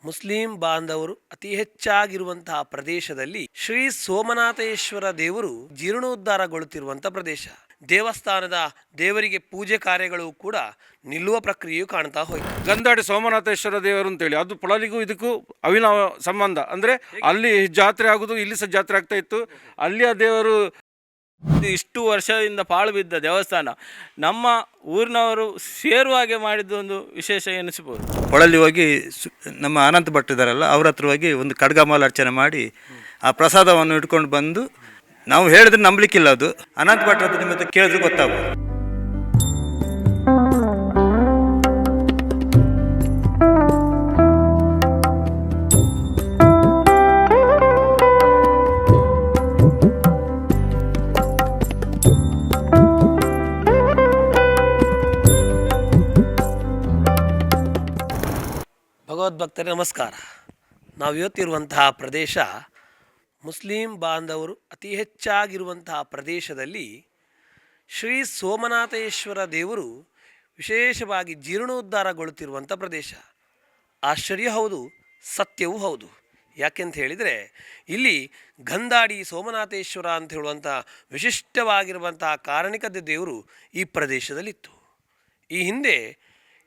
Muslim ಬಾಂಧವರು ಅತಿ ಹೆಚ್ಚಾಗಿರುವಂತಹ ಪ್ರದೇಶದಲ್ಲಿ ಶ್ರೀ ಸೋಮನಾಥೇಶ್ವರ ದೇವರು ಜೀರ್ಣೋದ್ಧಾರಗೊಳ್ಳುತ್ತಿರುವಂತಹ ಪ್ರದೇಶ. ದೇವಸ್ಥಾನದ ದೇವರಿಗೆ ಪೂಜೆ ಕಾರ್ಯಗಳು ಕೂಡ ನಿಲ್ಲುವ ಪ್ರಕ್ರಿಯೆಯು ಕಾಣ್ತಾ ಹೋಯಿತು. ಗಂಧಾಡಿ ಸೋಮನಾಥೇಶ್ವರ ದೇವರು ಅಂತೇಳಿ ಅದು ಪೊಳಲಿಗೂ ಇದಕ್ಕೂ ಅವಿನಾವ ಸಂಬಂಧ. ಅಂದರೆ ಅಲ್ಲಿ ಜಾತ್ರೆ ಆಗೋದು, ಇಲ್ಲಿ ಸಹ ಜಾತ್ರೆ ಆಗ್ತಾ ಇತ್ತು. ಅಲ್ಲಿಯ ದೇವರು ಇಷ್ಟು ವರ್ಷದಿಂದ ಪಾಳು ಬಿದ್ದ ದೇವಸ್ಥಾನ ನಮ್ಮ ಊರಿನವರು ಸೇರುವಾಗೆ ಮಾಡಿದ್ದು ಒಂದು ವಿಶೇಷ ಎನಿಸಬಹುದು. ಹೊಳಲ್ಲಿ ಹೋಗಿ ನಮ್ಮ ಅನಂತ ಭಟ್ ಇದ್ದಾರಲ್ಲ, ಅವ್ರ ಹತ್ರ ಹೋಗಿ ಒಂದು ಖಡ್ಗಮಾಲ ಅರ್ಚನೆ ಮಾಡಿ ಆ ಪ್ರಸಾದವನ್ನು ಇಟ್ಕೊಂಡು ಬಂದು, ನಾವು ಹೇಳಿದ್ರೆ ನಂಬಲಿಕ್ಕಿಲ್ಲ, ಅದು ಅನಂತ ಭಟ್ ಹತ್ರ ನಿಮ್ಮ ಕೇಳಿದ್ರೆ ಗೊತ್ತಾಗ್ಬೋದು. ಭಗವದ್ಭಕ್ತರೇ ನಮಸ್ಕಾರ. ನಾವು ಇವತ್ತಿರುವಂತಹ ಪ್ರದೇಶ ಮುಸ್ಲಿಂ ಬಾಂಧವರು ಅತಿ ಹೆಚ್ಚಾಗಿರುವಂತಹ ಪ್ರದೇಶದಲ್ಲಿ ಶ್ರೀ ಸೋಮನಾಥೇಶ್ವರ ದೇವರು ವಿಶೇಷವಾಗಿ ಜೀರ್ಣೋದ್ಧಾರಗೊಳ್ಳುತ್ತಿರುವಂಥ ಪ್ರದೇಶ. ಆಶ್ಚರ್ಯ ಹೌದು, ಸತ್ಯವೂ ಹೌದು. ಯಾಕೆಂತ ಹೇಳಿದರೆ ಇಲ್ಲಿ ಗಂಧಾಡಿ ಸೋಮನಾಥೇಶ್ವರ ಅಂತ ಹೇಳುವಂಥ ವಿಶಿಷ್ಟವಾಗಿರುವಂತಹ ಕಾರಣಿಕದ ದೇವರು ಈ ಪ್ರದೇಶದಲ್ಲಿತ್ತು. ಈ ಹಿಂದೆ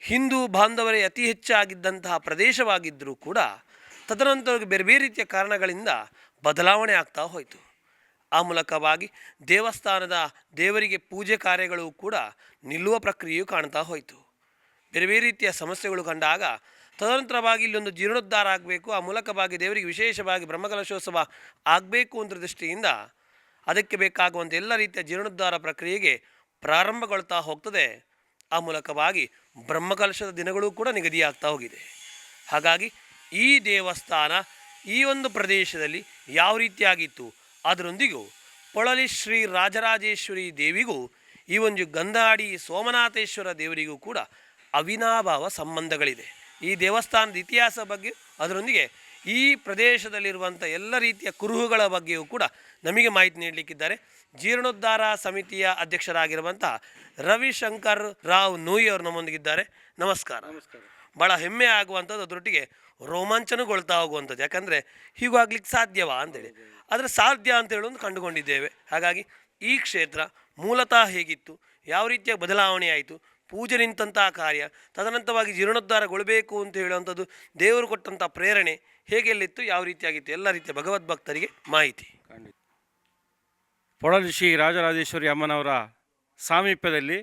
ಹಿಂದೂ ಬಾಂಧವರೇ ಅತಿ ಹೆಚ್ಚಾಗಿದ್ದಂತಹ ಪ್ರದೇಶವಾಗಿದ್ದರೂ ಕೂಡ ತದನಂತರ ಬೇರೆ ಬೇರೆ ರೀತಿಯ ಕಾರಣಗಳಿಂದ ಬದಲಾವಣೆ ಆಗ್ತಾ ಹೋಯಿತು. ಆ ಮೂಲಕವಾಗಿ ದೇವಸ್ಥಾನದ ದೇವರಿಗೆ ಪೂಜೆ ಕಾರ್ಯಗಳು ಕೂಡ ನಿಲ್ಲುವ ಪ್ರಕ್ರಿಯೆಯು ಕಾಣ್ತಾ ಹೋಯಿತು. ಬೇರೆ ಬೇರೆ ರೀತಿಯ ಸಮಸ್ಯೆಗಳು ಕಂಡಾಗ ತದನಂತರವಾಗಿ ಇಲ್ಲೊಂದು ಜೀರ್ಣೋದ್ಧಾರ ಆಗಬೇಕು, ಆ ಮೂಲಕವಾಗಿ ದೇವರಿಗೆ ವಿಶೇಷವಾಗಿ ಬ್ರಹ್ಮಕಲಶೋತ್ಸವ ಆಗಬೇಕು ಅಂತ ದೃಷ್ಟಿಯಿಂದ ಅದಕ್ಕೆ ಬೇಕಾಗುವಂಥ ಎಲ್ಲ ರೀತಿಯ ಜೀರ್ಣೋದ್ಧಾರ ಪ್ರಕ್ರಿಯೆಗೆ ಪ್ರಾರಂಭಗೊಳ್ತಾ ಹೋಗ್ತದೆ. ಆ ಮೂಲಕವಾಗಿ ಬ್ರಹ್ಮಕಲಶದ ದಿನಗಳು ಕೂಡ ನಿಗದಿಯಾಗ್ತಾ ಹೋಗಿದೆ. ಹಾಗಾಗಿ ಈ ದೇವಸ್ಥಾನ ಈ ಒಂದು ಪ್ರದೇಶದಲ್ಲಿ ಯಾವ ರೀತಿಯಾಗಿತ್ತು, ಅದರೊಂದಿಗೂ ಪೊಳಲಿ ಶ್ರೀ ರಾಜರಾಜೇಶ್ವರಿ ದೇವಿಗೂ ಈ ಒಂದು ಗಂಧಾಡಿ ಸೋಮನಾಥೇಶ್ವರ ದೇವರಿಗೂ ಕೂಡ ಅವಿನಾಭಾವ ಸಂಬಂಧಗಳಿದೆ. ಈ ದೇವಸ್ಥಾನದ ಇತಿಹಾಸ ಬಗ್ಗೆ, ಅದರೊಂದಿಗೆ ಈ ಪ್ರದೇಶದಲ್ಲಿರುವಂಥ ಎಲ್ಲ ರೀತಿಯ ಕುರುಹುಗಳ ಬಗ್ಗೆಯೂ ಕೂಡ ನಮಗೆ ಮಾಹಿತಿ ನೀಡಲಿಕ್ಕಿದ್ದಾರೆ ಜೀರ್ಣೋದ್ಧಾರ ಸಮಿತಿಯ ಅಧ್ಯಕ್ಷರಾಗಿರುವಂತಹ ರವಿಶಂಕರ್ ರಾವ್ ನೂಯಿ ಅವರು ನಮ್ಮೊಂದಿಗಿದ್ದಾರೆ. ನಮಸ್ಕಾರ. ಭಾಳ ಹೆಮ್ಮೆ ಆಗುವಂಥದ್ದು, ಅದರೊಟ್ಟಿಗೆ ರೋಮಾಂಚನಗೊಳ್ತಾ ಹೋಗುವಂಥದ್ದು. ಯಾಕಂದರೆ ಹೀಗೂ ಆಗ್ಲಿಕ್ಕೆ ಸಾಧ್ಯವಾ ಅಂತೇಳಿ, ಆದರೆ ಸಾಧ್ಯ ಅಂತ ಹೇಳೋದು ಕಂಡುಕೊಂಡಿದ್ದೇವೆ. ಹಾಗಾಗಿ ಈ ಕ್ಷೇತ್ರ ಮೂಲತಃ ಹೇಗಿತ್ತು, ಯಾವ ರೀತಿಯ ಬದಲಾವಣೆ ಆಯಿತು, ಪೂಜೆ ನಿಂತಹ ಕಾರ್ಯ, ತದನಂತರವಾಗಿ ಜೀರ್ಣೋದ್ಧಾರಗೊಳ್ಳಬೇಕು ಅಂತ ಹೇಳುವಂಥದ್ದು ದೇವರು ಕೊಟ್ಟಂಥ ಪ್ರೇರಣೆ ಹೇಗೆಲ್ಲಿತ್ತು, ಯಾವ ರೀತಿಯಾಗಿತ್ತು, ಎಲ್ಲ ರೀತಿಯ ಭಗವದ್ಭಕ್ತರಿಗೆ ಮಾಹಿತಿ. ಪೊಳಲಿ ಶ್ರೀ ರಾಜರಾಜೇಶ್ವರಿ ಅಮ್ಮನವರ ಸಾಮೀಪ್ಯದಲ್ಲಿ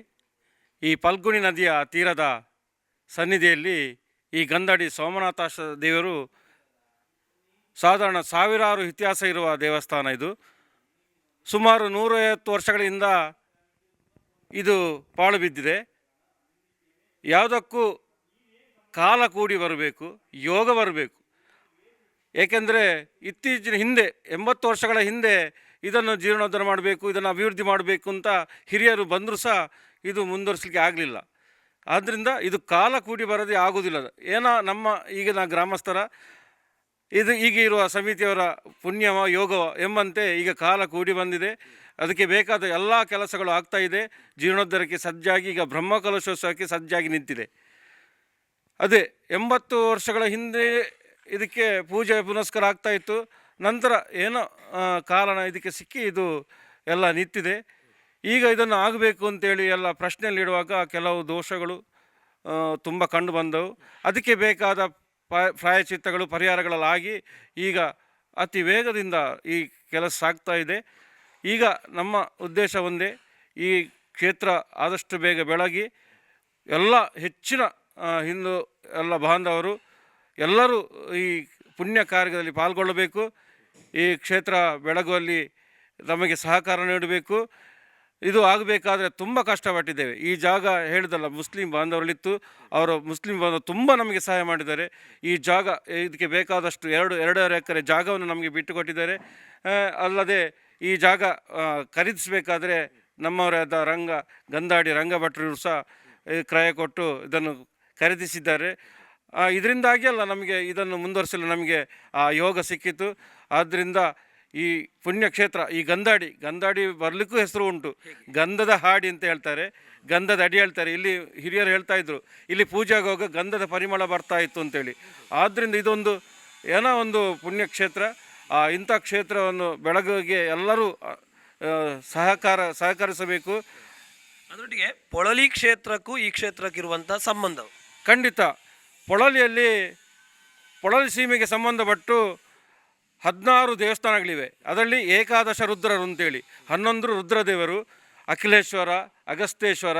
ಈ ಫಲ್ಗುಣಿ ನದಿಯ ತೀರದ ಸನ್ನಿಧಿಯಲ್ಲಿ ಈ ಗಂಧಾಡಿ ಸೋಮನಾಥ ದೇವರು ಸಾಧಾರಣ ಸಾವಿರಾರು ಇತಿಹಾಸ ಇರುವ ದೇವಸ್ಥಾನ. ಇದು ಸುಮಾರು 150 ವರ್ಷಗಳಿಂದ ಇದು ಪಾಳು ಬಿದ್ದಿದೆ. ಯಾವುದಕ್ಕೂ ಕಾಲ ಕೂಡಿ ಬರಬೇಕು, ಯೋಗ ಬರಬೇಕು. ಏಕೆಂದರೆ ಇತ್ತೀಚಿನ ಹಿಂದೆ 80 ವರ್ಷಗಳ ಹಿಂದೆ ಇದನ್ನು ಜೀರ್ಣೋದ್ಧಾರ ಮಾಡಬೇಕು, ಇದನ್ನು ಅಭಿವೃದ್ಧಿ ಮಾಡಬೇಕು ಅಂತ ಹಿರಿಯರು ಬಂದರೂ ಸಹ ಇದು ಮುಂದುವರಿಸಲಿಕ್ಕೆ ಆಗಲಿಲ್ಲ. ಆದ್ದರಿಂದ ಇದು ಕಾಲ ಕೂಡಿ ಬರದೇ ಆಗೋದಿಲ್ಲ. ಏನೋ ನಮ್ಮ ಈಗಿನ ಗ್ರಾಮಸ್ಥರ ಇದು ಈಗ ಇರುವ ಸಮಿತಿಯವರ ಪುಣ್ಯವ ಯೋಗವ ಎಂಬಂತೆ ಈಗ ಕಾಲ ಕೂಡಿ ಬಂದಿದೆ. ಅದಕ್ಕೆ ಬೇಕಾದ ಎಲ್ಲ ಕೆಲಸಗಳು ಆಗ್ತಾಯಿದೆ. ಜೀರ್ಣೋದ್ಧಾರಕ್ಕೆ ಸಜ್ಜಾಗಿ ಈಗ ಬ್ರಹ್ಮಕಲಶೋತ್ಸವಕ್ಕೆ ಸಜ್ಜಾಗಿ ನಿಂತಿದೆ. ಅದೇ 80 ವರ್ಷಗಳ ಹಿಂದೆ ಇದಕ್ಕೆ ಪೂಜೆ ಪುನಸ್ಕಾರ ಆಗ್ತಾಯಿತ್ತು. ನಂತರ ಏನೋ ಕಾರಣ ಇದಕ್ಕೆ ಸಿಕ್ಕಿ ಇದು ಎಲ್ಲ ನಿಂತಿದೆ. ಈಗ ಇದನ್ನು ಆಗಬೇಕು ಅಂತೇಳಿ ಎಲ್ಲ ಪ್ರಶ್ನೆಯಲ್ಲಿಡುವಾಗ ಕೆಲವು ದೋಷಗಳು ತುಂಬ ಕಂಡು ಬಂದವು. ಅದಕ್ಕೆ ಬೇಕಾದ ಪ್ರಾಯಶ್ಚಿತ್ತಗಳು ಪರಿಹಾರಗಳಲ್ಲಾಗಿ ಈಗ ಅತಿ ವೇಗದಿಂದ ಈ ಕೆಲಸ ಸಾಗ್ತಾ ಇದೆ. ಈಗ ನಮ್ಮ ಉದ್ದೇಶ ಒಂದೇ, ಈ ಕ್ಷೇತ್ರ ಆದಷ್ಟು ಬೇಗ ಬೆಳಗಿ ಎಲ್ಲ ಹೆಚ್ಚಿನ ಹಿಂದೂ ಎಲ್ಲ ಬಾಂಧವರು ಎಲ್ಲರೂ ಈ ಪುಣ್ಯ ಕಾರ್ಯದಲ್ಲಿ ಪಾಲ್ಗೊಳ್ಳಬೇಕು. ಈ ಕ್ಷೇತ್ರ ಬೆಳಗುವಲ್ಲಿ ನಮಗೆ ಸಹಕಾರ ನೀಡಬೇಕು. ಇದು ಆಗಬೇಕಾದ್ರೆ ತುಂಬ ಕಷ್ಟಪಟ್ಟಿದ್ದೇವೆ. ಈ ಜಾಗ ಹೇಳಿದಲ್ಲ ಮುಸ್ಲಿಂ ಬಾಂಧವರಲ್ಲಿತ್ತು, ಅವರು ಮುಸ್ಲಿಂ ಬಾಂಧವರು ತುಂಬ ನಮಗೆ ಸಹಾಯ ಮಾಡಿದ್ದಾರೆ. ಈ ಜಾಗ ಇದಕ್ಕೆ ಬೇಕಾದಷ್ಟು 2.5 ಎಕರೆ ಜಾಗವನ್ನು ನಮಗೆ ಬಿಟ್ಟುಕೊಟ್ಟಿದ್ದಾರೆ. ಅಲ್ಲದೆ ಈ ಜಾಗ ಖರೀದಿಸಬೇಕಾದ್ರೆ ನಮ್ಮವರಾದ ಗಂಧಾಡಿ ರಂಗಭಟ್ರು ಸಹ ಕ್ರಯ ಕೊಟ್ಟು ಇದನ್ನು ಖರೀದಿಸಿದ್ದಾರೆ. ಇದರಿಂದಾಗಿ ಅಲ್ಲ ನಮಗೆ ಇದನ್ನು ಮುಂದುವರಿಸಲು ನಮಗೆ ಆ ಯೋಗ ಸಿಕ್ಕಿತು. ಆದ್ದರಿಂದ ಈ ಪುಣ್ಯಕ್ಷೇತ್ರ ಈ ಗಂಧಾಡಿ ಬರಲಿಕ್ಕೂ ಹೆಸರು ಉಂಟು. ಗಂಧದ ಹಾಡಿ ಅಂತ ಹೇಳ್ತಾರೆ, ಗಂಧದ ಅಡಿ ಹೇಳ್ತಾರೆ. ಇಲ್ಲಿ ಹಿರಿಯರು ಹೇಳ್ತಾ ಇದ್ರು, ಇಲ್ಲಿ ಪೂಜೆಗೆ ಹೋಗ ಗಂಧದ ಪರಿಮಳ ಬರ್ತಾ ಇತ್ತು ಅಂತೇಳಿ. ಆದ್ದರಿಂದ ಇದೊಂದು ಏನೋ ಒಂದು ಪುಣ್ಯಕ್ಷೇತ್ರ. ಇಂಥ ಕ್ಷೇತ್ರವನ್ನು ಬೆಳಗಿಗೆ ಎಲ್ಲರೂ ಸಹಕರಿಸಬೇಕು. ಅದರೊಟ್ಟಿಗೆ ಪೊಳಲಿ ಕ್ಷೇತ್ರಕ್ಕೂ ಈ ಕ್ಷೇತ್ರಕ್ಕಿರುವಂಥ ಸಂಬಂಧ ಖಂಡಿತ. ಪೊಳಲಿ ಸೀಮೆಗೆ ಸಂಬಂಧಪಟ್ಟು 16 ದೇವಸ್ಥಾನಗಳಿವೆ. ಅದರಲ್ಲಿ ಏಕಾದಶ ರುದ್ರರು ಅಂತೇಳಿ 11 ರುದ್ರದೇವರು, ಅಖಿಲೇಶ್ವರ, ಅಗಸ್ತೇಶ್ವರ,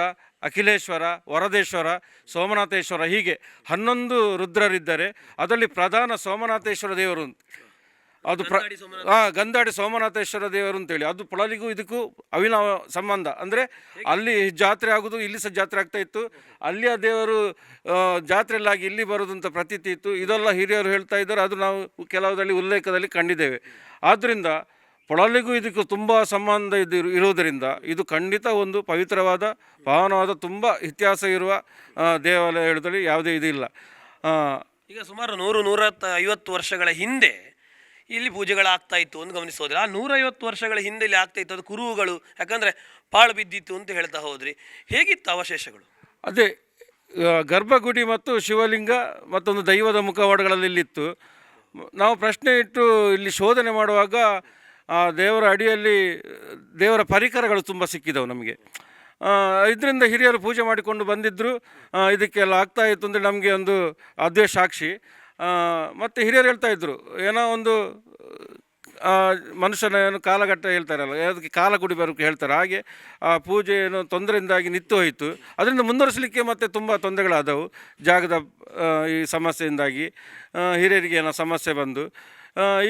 ಅಖಿಲೇಶ್ವರ, ವರದೇಶ್ವರ, ಸೋಮನಾಥೇಶ್ವರ, ಹೀಗೆ 11 ರುದ್ರರಿದ್ದಾರೆ. ಅದರಲ್ಲಿ ಪ್ರಧಾನ ಸೋಮನಾಥೇಶ್ವರ ದೇವರು, ಅದು ಗಂಧಾಡಿ ಸೋಮನಾಥೇಶ್ವರ ದೇವರು ಅಂತೇಳಿ. ಅದು ಪೊಳಲಿಗೂ ಇದಕ್ಕೂ ಅವಿನಾವ ಸಂಬಂಧ. ಅಂದರೆ ಅಲ್ಲಿ ಜಾತ್ರೆ ಆಗೋದು, ಇಲ್ಲಿ ಸಹ ಜಾತ್ರೆ ಆಗ್ತಾ ಇತ್ತು. ಅಲ್ಲಿಯ ದೇವರು ಜಾತ್ರೆಯಲ್ಲಾಗಿ ಇಲ್ಲಿ ಬರೋದು ಅಂತ ಪ್ರತೀತಿ ಇತ್ತು. ಇದೆಲ್ಲ ಹಿರಿಯರು ಹೇಳ್ತಾ ಇದ್ದಾರೆ, ಅದು ನಾವು ಕೆಲವುದಲ್ಲಿ ಉಲ್ಲೇಖದಲ್ಲಿ ಕಂಡಿದ್ದೇವೆ. ಆದ್ದರಿಂದ ಪೊಳಲಿಗೂ ಇದಕ್ಕೂ ತುಂಬ ಸಂಬಂಧ ಇರುವುದರಿಂದ ಇದು ಖಂಡಿತ ಒಂದು ಪವಿತ್ರವಾದ, ಪಾವನವಾದ, ತುಂಬ ಇತಿಹಾಸ ಇರುವ ದೇವಾಲಯ ಹೇಳೋದ್ರಲ್ಲಿ ಯಾವುದೇ ಇದಿಲ್ಲ. ಈಗ ಸುಮಾರು 100-150 ವರ್ಷಗಳ ಹಿಂದೆ ಇಲ್ಲಿ ಪೂಜೆಗಳಾಗ್ತಾ ಇತ್ತು ಅಂತ ಗಮನಿಸೋದ್ರೆ, ಆ 150 ವರ್ಷಗಳ ಹಿಂದೆ ಇಲ್ಲಿ ಆಗ್ತಾ ಇತ್ತು ಅದು ಕುರುಹುಗಳು, ಯಾಕಂದರೆ ಪಾಳು ಬಿದ್ದಿತ್ತು ಅಂತ ಹೇಳ್ತಾ ಹೋದ್ರಿ. ಹೇಗಿತ್ತು ಅವಶೇಷಗಳು? ಅದೇ ಗರ್ಭಗುಡಿ ಮತ್ತು ಶಿವಲಿಂಗ ಮತ್ತೊಂದು ದೈವದ ಮುಖವಾಡಗಳಲ್ಲಿ ಇಲ್ಲಿತ್ತು. ನಾವು ಪ್ರಶ್ನೆ ಇಟ್ಟು ಇಲ್ಲಿ ಶೋಧನೆ ಮಾಡುವಾಗ ದೇವರ ಅಡಿಯಲ್ಲಿ ದೇವರ ಪರಿಕರಗಳು ತುಂಬ ಸಿಕ್ಕಿದವು ನಮಗೆ. ಇದರಿಂದ ಹಿರಿಯರು ಪೂಜೆ ಮಾಡಿಕೊಂಡು ಬಂದಿದ್ದರು. ಇದಕ್ಕೆಲ್ಲ ಆಗ್ತಾಯಿತ್ತು ಅಂದರೆ ನಮಗೆ ಒಂದು ಅದೇ ಸಾಕ್ಷಿ. ಮತ್ತು ಹಿರಿಯರು ಹೇಳ್ತಾಯಿದ್ರು, ಏನೋ ಒಂದು ಮನುಷ್ಯನ ಏನು ಕಾಲಘಟ್ಟ ಹೇಳ್ತಾರಲ್ಲ, ಅದಕ್ಕೆ ಕಾಲಗುಡಿ ಬರೋಕ್ಕೆ ಹೇಳ್ತಾರೆ. ಹಾಗೆ ಆ ಪೂಜೆ ಏನೋ ತೊಂದರೆಯಿಂದಾಗಿ ನಿಂತು ಹೋಯಿತು. ಅದರಿಂದ ಮುಂದುವರಿಸಲಿಕ್ಕೆ ಮತ್ತೆ ತುಂಬ ತೊಂದರೆಗಳಾದವು. ಜಾಗದ ಈ ಸಮಸ್ಯೆಯಿಂದಾಗಿ ಹಿರಿಯರಿಗೆ ಏನೋ ಸಮಸ್ಯೆ ಬಂದು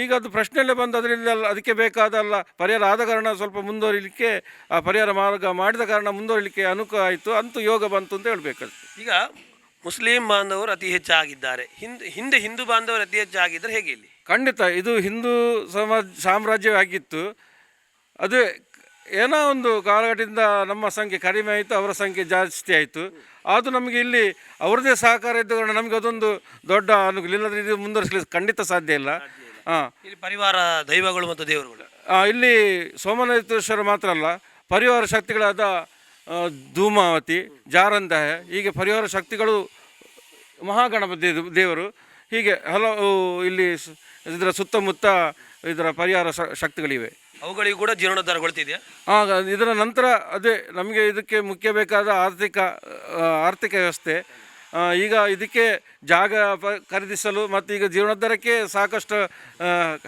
ಈಗ ಅದು ಪ್ರಶ್ನೆಯಲ್ಲೇ ಬಂದು ಅದರಿಂದ ಅದಕ್ಕೆ ಬೇಕಾದಲ್ಲ ಪರಿಹಾರ ಆದ ಕಾರಣ ಸ್ವಲ್ಪ ಮುಂದುವರಿಲಿಕ್ಕೆ, ಆ ಪರಿಹಾರ ಮಾರ್ಗ ಮಾಡಿದ ಕಾರಣ ಮುಂದುವರಿಲಿಕ್ಕೆ ಅನುಕೂಲ ಆಯಿತು. ಅಂತೂ ಯೋಗ ಬಂತು ಅಂತ ಹೇಳಬೇಕಷ್ಟೆ. ಈಗ ಮುಸ್ಲಿಂ ಬಾಂಧವರು ಅತಿ ಹೆಚ್ಚಾಗಿದ್ದಾರೆ, ಹಿಂದೆ ಹಿಂದೂ ಬಾಂಧವರು ಅತಿ ಹೆಚ್ಚಾಗಿದ್ದರೆ ಹೇಗೆ ಇಲ್ಲಿ? ಖಂಡಿತ ಇದು ಹಿಂದೂ ಸಾಮ್ರಾಜ್ಯವೇ ಆಗಿತ್ತು. ಅದೇ ಏನೋ ಒಂದು ಕಾಲಘಟ್ಟದಿಂದ ನಮ್ಮ ಸಂಖ್ಯೆ ಕಡಿಮೆ ಆಯಿತು, ಅವರ ಸಂಖ್ಯೆ ಜಾಸ್ತಿ ಆಯಿತು. ಅದು ನಮಗೆ ಇಲ್ಲಿ ಅವ್ರದ್ದೇ ಸಹಕಾರ ಇದ್ದ ಕಾರಣ ನಮಗೆ ಅದೊಂದು ದೊಡ್ಡ ಅನುಕೂಲ. ಇಲ್ಲದ್ರೆ ಇದು ಮುಂದುವರಿಸಲಿಕ್ಕೆ ಖಂಡಿತ ಸಾಧ್ಯ ಇಲ್ಲ. ಇಲ್ಲಿ ಪರಿವಾರ ದೈವಗಳು ಮತ್ತು ದೇವರುಗಳು ಇಲ್ಲಿ ಸೋಮನಾಥೇಶ್ವರ ಮಾತ್ರ ಅಲ್ಲ, ಪರಿವಾರ ಶಕ್ತಿಗಳಾದ ಧೂಮಾವತಿ, ಜಾರಂದಹ, ಹೀಗೆ ಪರಿವಾರ ಶಕ್ತಿಗಳು, ಮಹಾಗಣಪತಿ ದೇವರು, ಹೀಗೆ ಹಲವು ಇಲ್ಲಿ ಇದರ ಸುತ್ತಮುತ್ತ ಇದರ ಪರಿಹಾರ ಶಕ್ತಿಗಳಿವೆ. ಅವುಗಳಿಗೂ ಕೂಡ ಜೀರ್ಣೋದ್ಧಾರಗೊಳ್ತಿದೆಯಾ? ಇದರ ನಂತರ ಅದೇ ನಮಗೆ ಇದಕ್ಕೆ ಮುಖ್ಯ ಬೇಕಾದ ಆರ್ಥಿಕ ವ್ಯವಸ್ಥೆ. ಈಗ ಇದಕ್ಕೆ ಜಾಗ ಖರೀದಿಸಲು ಮತ್ತು ಈಗ ಜೀರ್ಣೋದ್ಧಾರಕ್ಕೆ ಸಾಕಷ್ಟು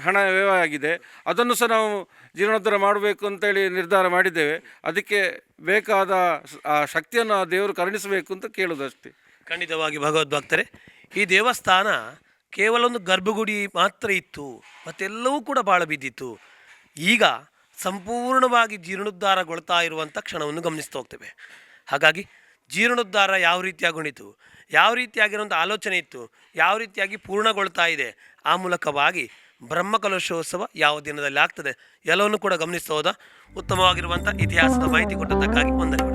ಹಣ ವ್ಯಯ ಆಗಿದೆ. ಅದನ್ನು ಸಹ ನಾವು ಜೀರ್ಣೋದ್ಧಾರ ಮಾಡಬೇಕು ಅಂತೇಳಿ ನಿರ್ಧಾರ ಮಾಡಿದ್ದೇವೆ. ಅದಕ್ಕೆ ಬೇಕಾದ ಆ ಶಕ್ತಿಯನ್ನು ದೇವರು ಕರುಣಿಸಬೇಕು ಅಂತ ಕೇಳೋದಷ್ಟೇ. ಖಂಡಿತವಾಗಿ ಭಗವದ್ಭಕ್ತರೇ, ಈ ದೇವಸ್ಥಾನ ಕೇವಲ ಒಂದು ಗರ್ಭಗುಡಿ ಮಾತ್ರ ಇತ್ತು, ಮತ್ತೆಲ್ಲವೂ ಕೂಡ ಬಾಳ ಬಿದ್ದಿತ್ತು. ಈಗ ಸಂಪೂರ್ಣವಾಗಿ ಜೀರ್ಣೋದ್ಧಾರಗೊಳ್ತಾ ಇರುವಂಥ ಕ್ಷಣವನ್ನು ಗಮನಿಸ್ತಾ ಹೋಗ್ತೇವೆ. ಹಾಗಾಗಿ ಜೀರ್ಣೋದ್ಧಾರ ಯಾವ ರೀತಿಯಾಗೊಂಡಿತು, ಯಾವ ರೀತಿಯಾಗಿರುವಂಥ ಆಲೋಚನೆ ಇತ್ತು, ಯಾವ ರೀತಿಯಾಗಿ ಪೂರ್ಣಗೊಳ್ತಾ ಇದೆ, ಆ ಮೂಲಕವಾಗಿ ಬ್ರಹ್ಮಕಲಶೋತ್ಸವ ಯಾವ ದಿನದಲ್ಲಿ ಆಗ್ತದೆ ಎಲ್ಲವನ್ನು ಕೂಡ ಗಮನಿಸ್ತಾ ಹೋದ ಉತ್ತಮವಾಗಿರುವಂಥ ಇತಿಹಾಸದ ಮಾಹಿತಿ ಕೊಟ್ಟದ್ದಕ್ಕಾಗಿ ವಂದನೆಗಳು.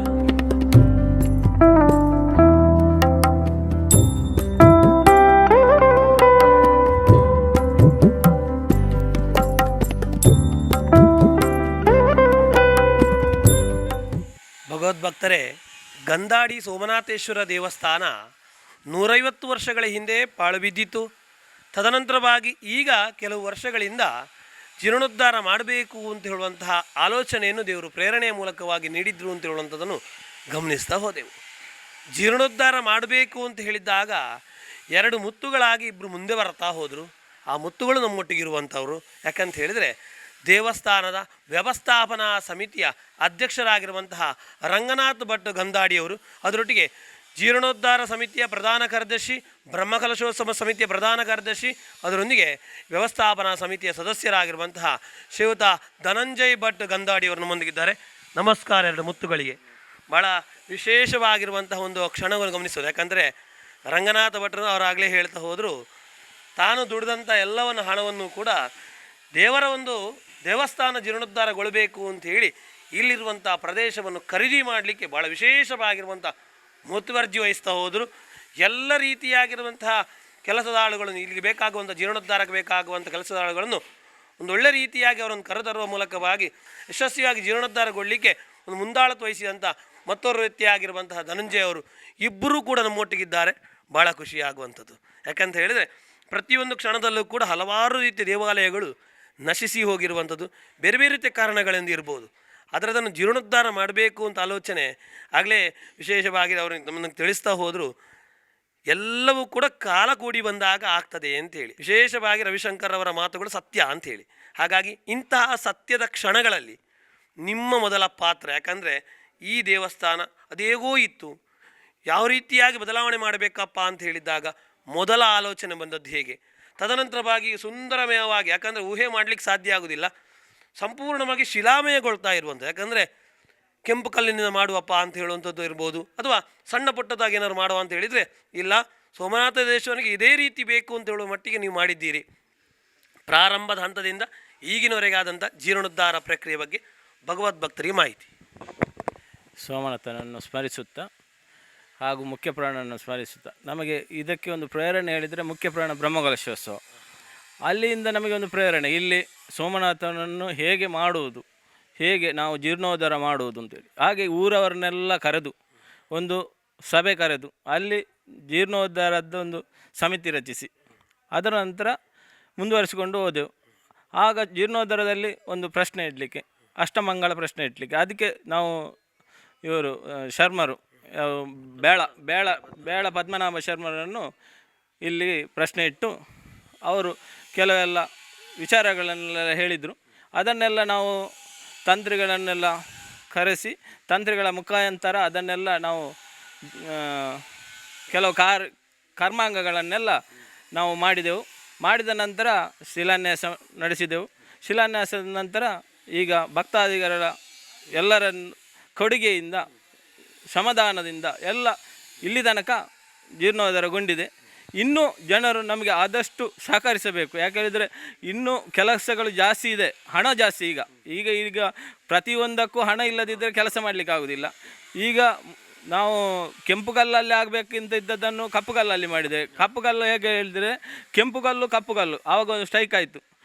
ಭಗವದ್ಭಕ್ತರೇ, ಗಂಧಾಡಿ ಸೋಮನಾಥೇಶ್ವರ ದೇವಸ್ಥಾನ 150 ವರ್ಷಗಳ ಹಿಂದೆ ಪಾಳು ಬಿದ್ದಿತ್ತು. ತದನಂತರವಾಗಿ ಈಗ ಕೆಲವು ವರ್ಷಗಳಿಂದ ಜೀರ್ಣೋದ್ಧಾರ ಮಾಡಬೇಕು ಅಂತ ಹೇಳುವಂತಹ ಆಲೋಚನೆಯನ್ನು ದೇವರು ಪ್ರೇರಣೆಯ ಮೂಲಕವಾಗಿ ನೀಡಿದ್ರು ಅಂತ ಹೇಳುವಂಥದ್ದನ್ನು ಗಮನಿಸ್ತಾ ಹೋದೆವು. ಜೀರ್ಣೋದ್ಧಾರ ಮಾಡಬೇಕು ಅಂತ ಹೇಳಿದ್ದಾಗ 2 ಮುತ್ತುಗಳಾಗಿ ಇಬ್ಬರು ಮುಂದೆ ಬರ್ತಾ ಹೋದರು. ಆ ಮುತ್ತುಗಳು ನಮ್ಮೊಟ್ಟಿಗಿರುವಂಥವ್ರು. ಯಾಕಂತ ಹೇಳಿದರೆ ದೇವಸ್ಥಾನದ ವ್ಯವಸ್ಥಾಪನಾ ಸಮಿತಿಯ ಅಧ್ಯಕ್ಷರಾಗಿರುವಂತಹ ರಂಗನಾಥ್ ಭಟ್ ಗಂಧಾಡಿಯವರು, ಅದರೊಟ್ಟಿಗೆ ಜೀರ್ಣೋದ್ಧಾರ ಸಮಿತಿಯ ಪ್ರಧಾನ ಕಾರ್ಯದರ್ಶಿ, ಬ್ರಹ್ಮಕಲಶೋತ್ಸವ ಸಮಿತಿಯ ಪ್ರಧಾನ ಕಾರ್ಯದರ್ಶಿ, ಅದರೊಂದಿಗೆ ವ್ಯವಸ್ಥಾಪನಾ ಸಮಿತಿಯ ಸದಸ್ಯರಾಗಿರುವಂತಹ ಶ್ರೀಯುತ ಧನಂಜಯ್ ಭಟ್ ಗಂಧಾಡಿಯವರು ನಮ್ಮೊಂದಿಗಿದ್ದಾರೆ. ನಮಸ್ಕಾರ 2 ಮುತ್ತುಗಳಿಗೆ. ಭಾಳ ವಿಶೇಷವಾಗಿರುವಂತಹ ಒಂದು ಕ್ಷಣವನ್ನು ಗಮನಿಸೋದು. ಯಾಕಂದರೆ ರಂಗನಾಥ ಭಟ್ರು ಅವರಾಗಲೇ ಹೇಳ್ತಾ ಹೋದರು, ತಾನು ದುಡಿದಂಥ ಎಲ್ಲವನ್ನು ಹಣವನ್ನು ಕೂಡ ದೇವರ ಒಂದು ದೇವಸ್ಥಾನ ಜೀರ್ಣೋದ್ಧಾರಗೊಳ್ಳಬೇಕು ಅಂಥೇಳಿ ಇಲ್ಲಿರುವಂಥ ಪ್ರದೇಶವನ್ನು ಖರೀದಿ ಮಾಡಲಿಕ್ಕೆ ಭಾಳ ವಿಶೇಷವಾಗಿರುವಂಥ ಮುತುವರ್ಜಿ ವಹಿಸ್ತಾ ಹೋದರು. ಎಲ್ಲ ರೀತಿಯಾಗಿರುವಂತಹ ಕೆಲಸದ ಆಳುಗಳನ್ನು, ಇಲ್ಲಿಗೆ ಬೇಕಾಗುವಂಥ ಜೀರ್ಣೋದ್ಧಾರಕ್ಕೆ ಬೇಕಾಗುವಂಥ ಕೆಲಸದ ಆಳುಗಳನ್ನು ಒಂದು ಒಳ್ಳೆ ರೀತಿಯಾಗಿ ಅವರನ್ನು ಕರೆತರುವ ಮೂಲಕವಾಗಿ ಯಶಸ್ವಿಯಾಗಿ ಜೀರ್ಣೋದ್ಧಾರಗೊಳ್ಳಲಿಕ್ಕೆ ಒಂದು ಮುಂದಾಳತ್ವ ವಹಿಸಿದಂಥ ಮತ್ತೊಬ್ಬರು ವ್ಯಕ್ತಿಯಾಗಿರುವಂತಹ ಧನಂಜಯ ಅವರು ಇಬ್ಬರೂ ಕೂಡ ನಮ್ಮೊಟ್ಟಿಗಿದ್ದಾರೆ. ಭಾಳ ಖುಷಿಯಾಗುವಂಥದ್ದು. ಯಾಕಂತ ಹೇಳಿದರೆ ಪ್ರತಿಯೊಂದು ಕ್ಷಣದಲ್ಲೂ ಕೂಡ ಹಲವಾರು ರೀತಿಯ ದೇವಾಲಯಗಳು ನಶಿಸಿ ಹೋಗಿರುವಂಥದ್ದು ಬೇರೆ ಬೇರೆ ರೀತಿಯ ಕಾರಣಗಳಿಂದ ಇರ್ಬೋದು. ಅದರದನ್ನು ಜೀರ್ಣೋದ್ಧಾರ ಮಾಡಬೇಕು ಅಂತ ಆಲೋಚನೆ ಆಗಲೇ ವಿಶೇಷವಾಗಿ ಅವರು ನಮ್ಮನ್ನು ತಿಳಿಸ್ತಾ ಹೋದರು. ಎಲ್ಲವೂ ಕೂಡ ಕಾಲ ಕೂಡಿ ಬಂದಾಗ ಆಗ್ತದೆ ಅಂಥೇಳಿ, ವಿಶೇಷವಾಗಿ ರವಿಶಂಕರ್ ಅವರ ಮಾತುಗಳು ಸತ್ಯ ಅಂಥೇಳಿ. ಹಾಗಾಗಿ ಇಂತಹ ಸತ್ಯದ ಕ್ಷಣಗಳಲ್ಲಿ ನಿಮ್ಮ ಮೊದಲ ಪಾತ್ರ, ಯಾಕಂದರೆ ಈ ದೇವಸ್ಥಾನ ಅದೇಗೋ ಇತ್ತು, ಯಾವ ರೀತಿಯಾಗಿ ಬದಲಾವಣೆ ಮಾಡಬೇಕಪ್ಪ ಅಂತ ಹೇಳಿದ್ದಾಗ ಮೊದಲ ಆಲೋಚನೆ ಬಂದದ್ದು ಹೇಗೆ, ತದನಂತರವಾಗಿ ಸುಂದರಮಯವಾಗಿ, ಯಾಕಂದರೆ ಊಹೆ ಮಾಡಲಿಕ್ಕೆ ಸಾಧ್ಯ ಆಗೋದಿಲ್ಲ, ಸಂಪೂರ್ಣವಾಗಿ ಶಿಲಾಮಯಗೊಳ್ತಾ ಇರುವಂಥದ್ದು. ಯಾಕಂದರೆ ಕೆಂಪು ಕಲ್ಲಿನಿಂದ ಮಾಡುವಪ್ಪ ಅಂತ ಹೇಳುವಂಥದ್ದು ಇರ್ಬೋದು, ಅಥವಾ ಸಣ್ಣ ಪುಟ್ಟದಾಗಿ ಏನಾದ್ರು ಮಾಡುವ ಅಂತ ಹೇಳಿದರೆ ಇಲ್ಲ, ಸೋಮನಾಥೇಶ್ವರನಿಗೆ ಇದೇ ರೀತಿ ಬೇಕು ಅಂತ ಹೇಳುವ ಮಟ್ಟಿಗೆ ನೀವು ಮಾಡಿದ್ದೀರಿ. ಪ್ರಾರಂಭದ ಹಂತದಿಂದ ಈಗಿನವರೆಗಾದಂಥ ಜೀರ್ಣೋದ್ಧಾರ ಪ್ರಕ್ರಿಯೆ ಬಗ್ಗೆ ಭಗವದ್ಭಕ್ತರಿಗೆ ಮಾಹಿತಿ. ಸೋಮನಾಥನನ್ನು ಸ್ಮರಿಸುತ್ತಾ ಹಾಗೂ ಮುಖ್ಯ ಪ್ರಾಣವನ್ನು ಸ್ಮರಿಸುತ್ತಾ ನಮಗೆ ಇದಕ್ಕೆ ಒಂದು ಪ್ರೇರಣೆ ಹೇಳಿದರೆ ಮುಖ್ಯ ಪ್ರಾಣ ಬ್ರಹ್ಮಕಲಶೋತ್ಸವ. ಅಲ್ಲಿಂದ ನಮಗೆ ಒಂದು ಪ್ರೇರಣೆ, ಇಲ್ಲಿ ಸೋಮನಾಥನನ್ನು ಹೇಗೆ ಮಾಡುವುದು, ಹೇಗೆ ನಾವು ಜೀರ್ಣೋದ್ಧಾರ ಮಾಡುವುದು ಅಂತೇಳಿ. ಹಾಗೆ ಊರವರನ್ನೆಲ್ಲ ಕರೆದು ಒಂದು ಸಭೆ ಕರೆದು ಅಲ್ಲಿ ಜೀರ್ಣೋದ್ಧಾರದ್ದೊಂದು ಸಮಿತಿ ರಚಿಸಿ ಅದರ ನಂತರ ಮುಂದುವರಿಸಿಕೊಂಡು ಹೋದೆವು. ಆಗ ಜೀರ್ಣೋದ್ಧಾರದಲ್ಲಿ ಒಂದು ಪ್ರಶ್ನೆ ಇಡಲಿಕ್ಕೆ, ಅಷ್ಟಮಂಗಳ ಪ್ರಶ್ನೆ ಇಡಲಿಕ್ಕೆ, ಅದಕ್ಕೆ ನಾವು ಇವರು ಶರ್ಮರು ಬೇಳ ಪದ್ಮನಾಭ ಶರ್ಮರನ್ನು ಇಲ್ಲಿ ಪ್ರಶ್ನೆ ಇಟ್ಟು ಅವರು ಕೆಲವೆಲ್ಲ ವಿಚಾರಗಳನ್ನೆಲ್ಲ ಹೇಳಿದರು. ಅದನ್ನೆಲ್ಲ ನಾವು ತಂತ್ರಿಗಳನ್ನೆಲ್ಲ ಕರೆಸಿ ತಂತ್ರಿಗಳ ಮುಖಾಂತರ ಅದನ್ನೆಲ್ಲ ನಾವು ಕೆಲವು ಕರ್ಮಾಂಗಗಳನ್ನೆಲ್ಲ ನಾವು ಮಾಡಿದೆವು. ಮಾಡಿದ ನಂತರ ಶಿಲಾನ್ಯಾಸ ನಡೆಸಿದೆವು. ಶಿಲಾನ್ಯಾಸದ ನಂತರ ಈಗ ಭಕ್ತಾದಿಗಳ ಎಲ್ಲರನ್ನು ಕೊಡುಗೆಯಿಂದ ಶ್ರಮದಾನದಿಂದ ಎಲ್ಲ ಇಲ್ಲಿ ತನಕ ಜೀರ್ಣೋದ್ಧಾರಗೊಂಡಿದೆ. ಇನ್ನೂ ಜನರು ನಮಗೆ ಆದಷ್ಟು ಸಹಕರಿಸಬೇಕು. ಯಾಕೆಂದರೆ ಇನ್ನೂ ಕೆಲಸಗಳು ಜಾಸ್ತಿ ಇದೆ, ಹಣ ಜಾಸ್ತಿ. ಈಗ ಪ್ರತಿಯೊಂದಕ್ಕೂ ಹಣ ಇಲ್ಲದಿದ್ದರೆ ಕೆಲಸ ಮಾಡಲಿಕ್ಕೆ ಆಗೋದಿಲ್ಲ. ಈಗ ನಾವು ಕೆಂಪು ಕಲ್ಲಲ್ಲಿ ಆಗಬೇಕಿಂತ ಇದ್ದದ್ದನ್ನು ಕಪ್ಪು ಕಲ್ಲಲ್ಲಿ ಮಾಡಿದೆ. ಕಪ್ಪು ಕಲ್ಲು ಹೇಗೆ ಹೇಳಿದರೆ ಕೆಂಪು ಕಲ್ಲು ಕಪ್ಪು ಕಲ್ಲು, ಆವಾಗ ಒಂದು ಸ್ಟ್ರೈಕ್ ಆಯಿತು,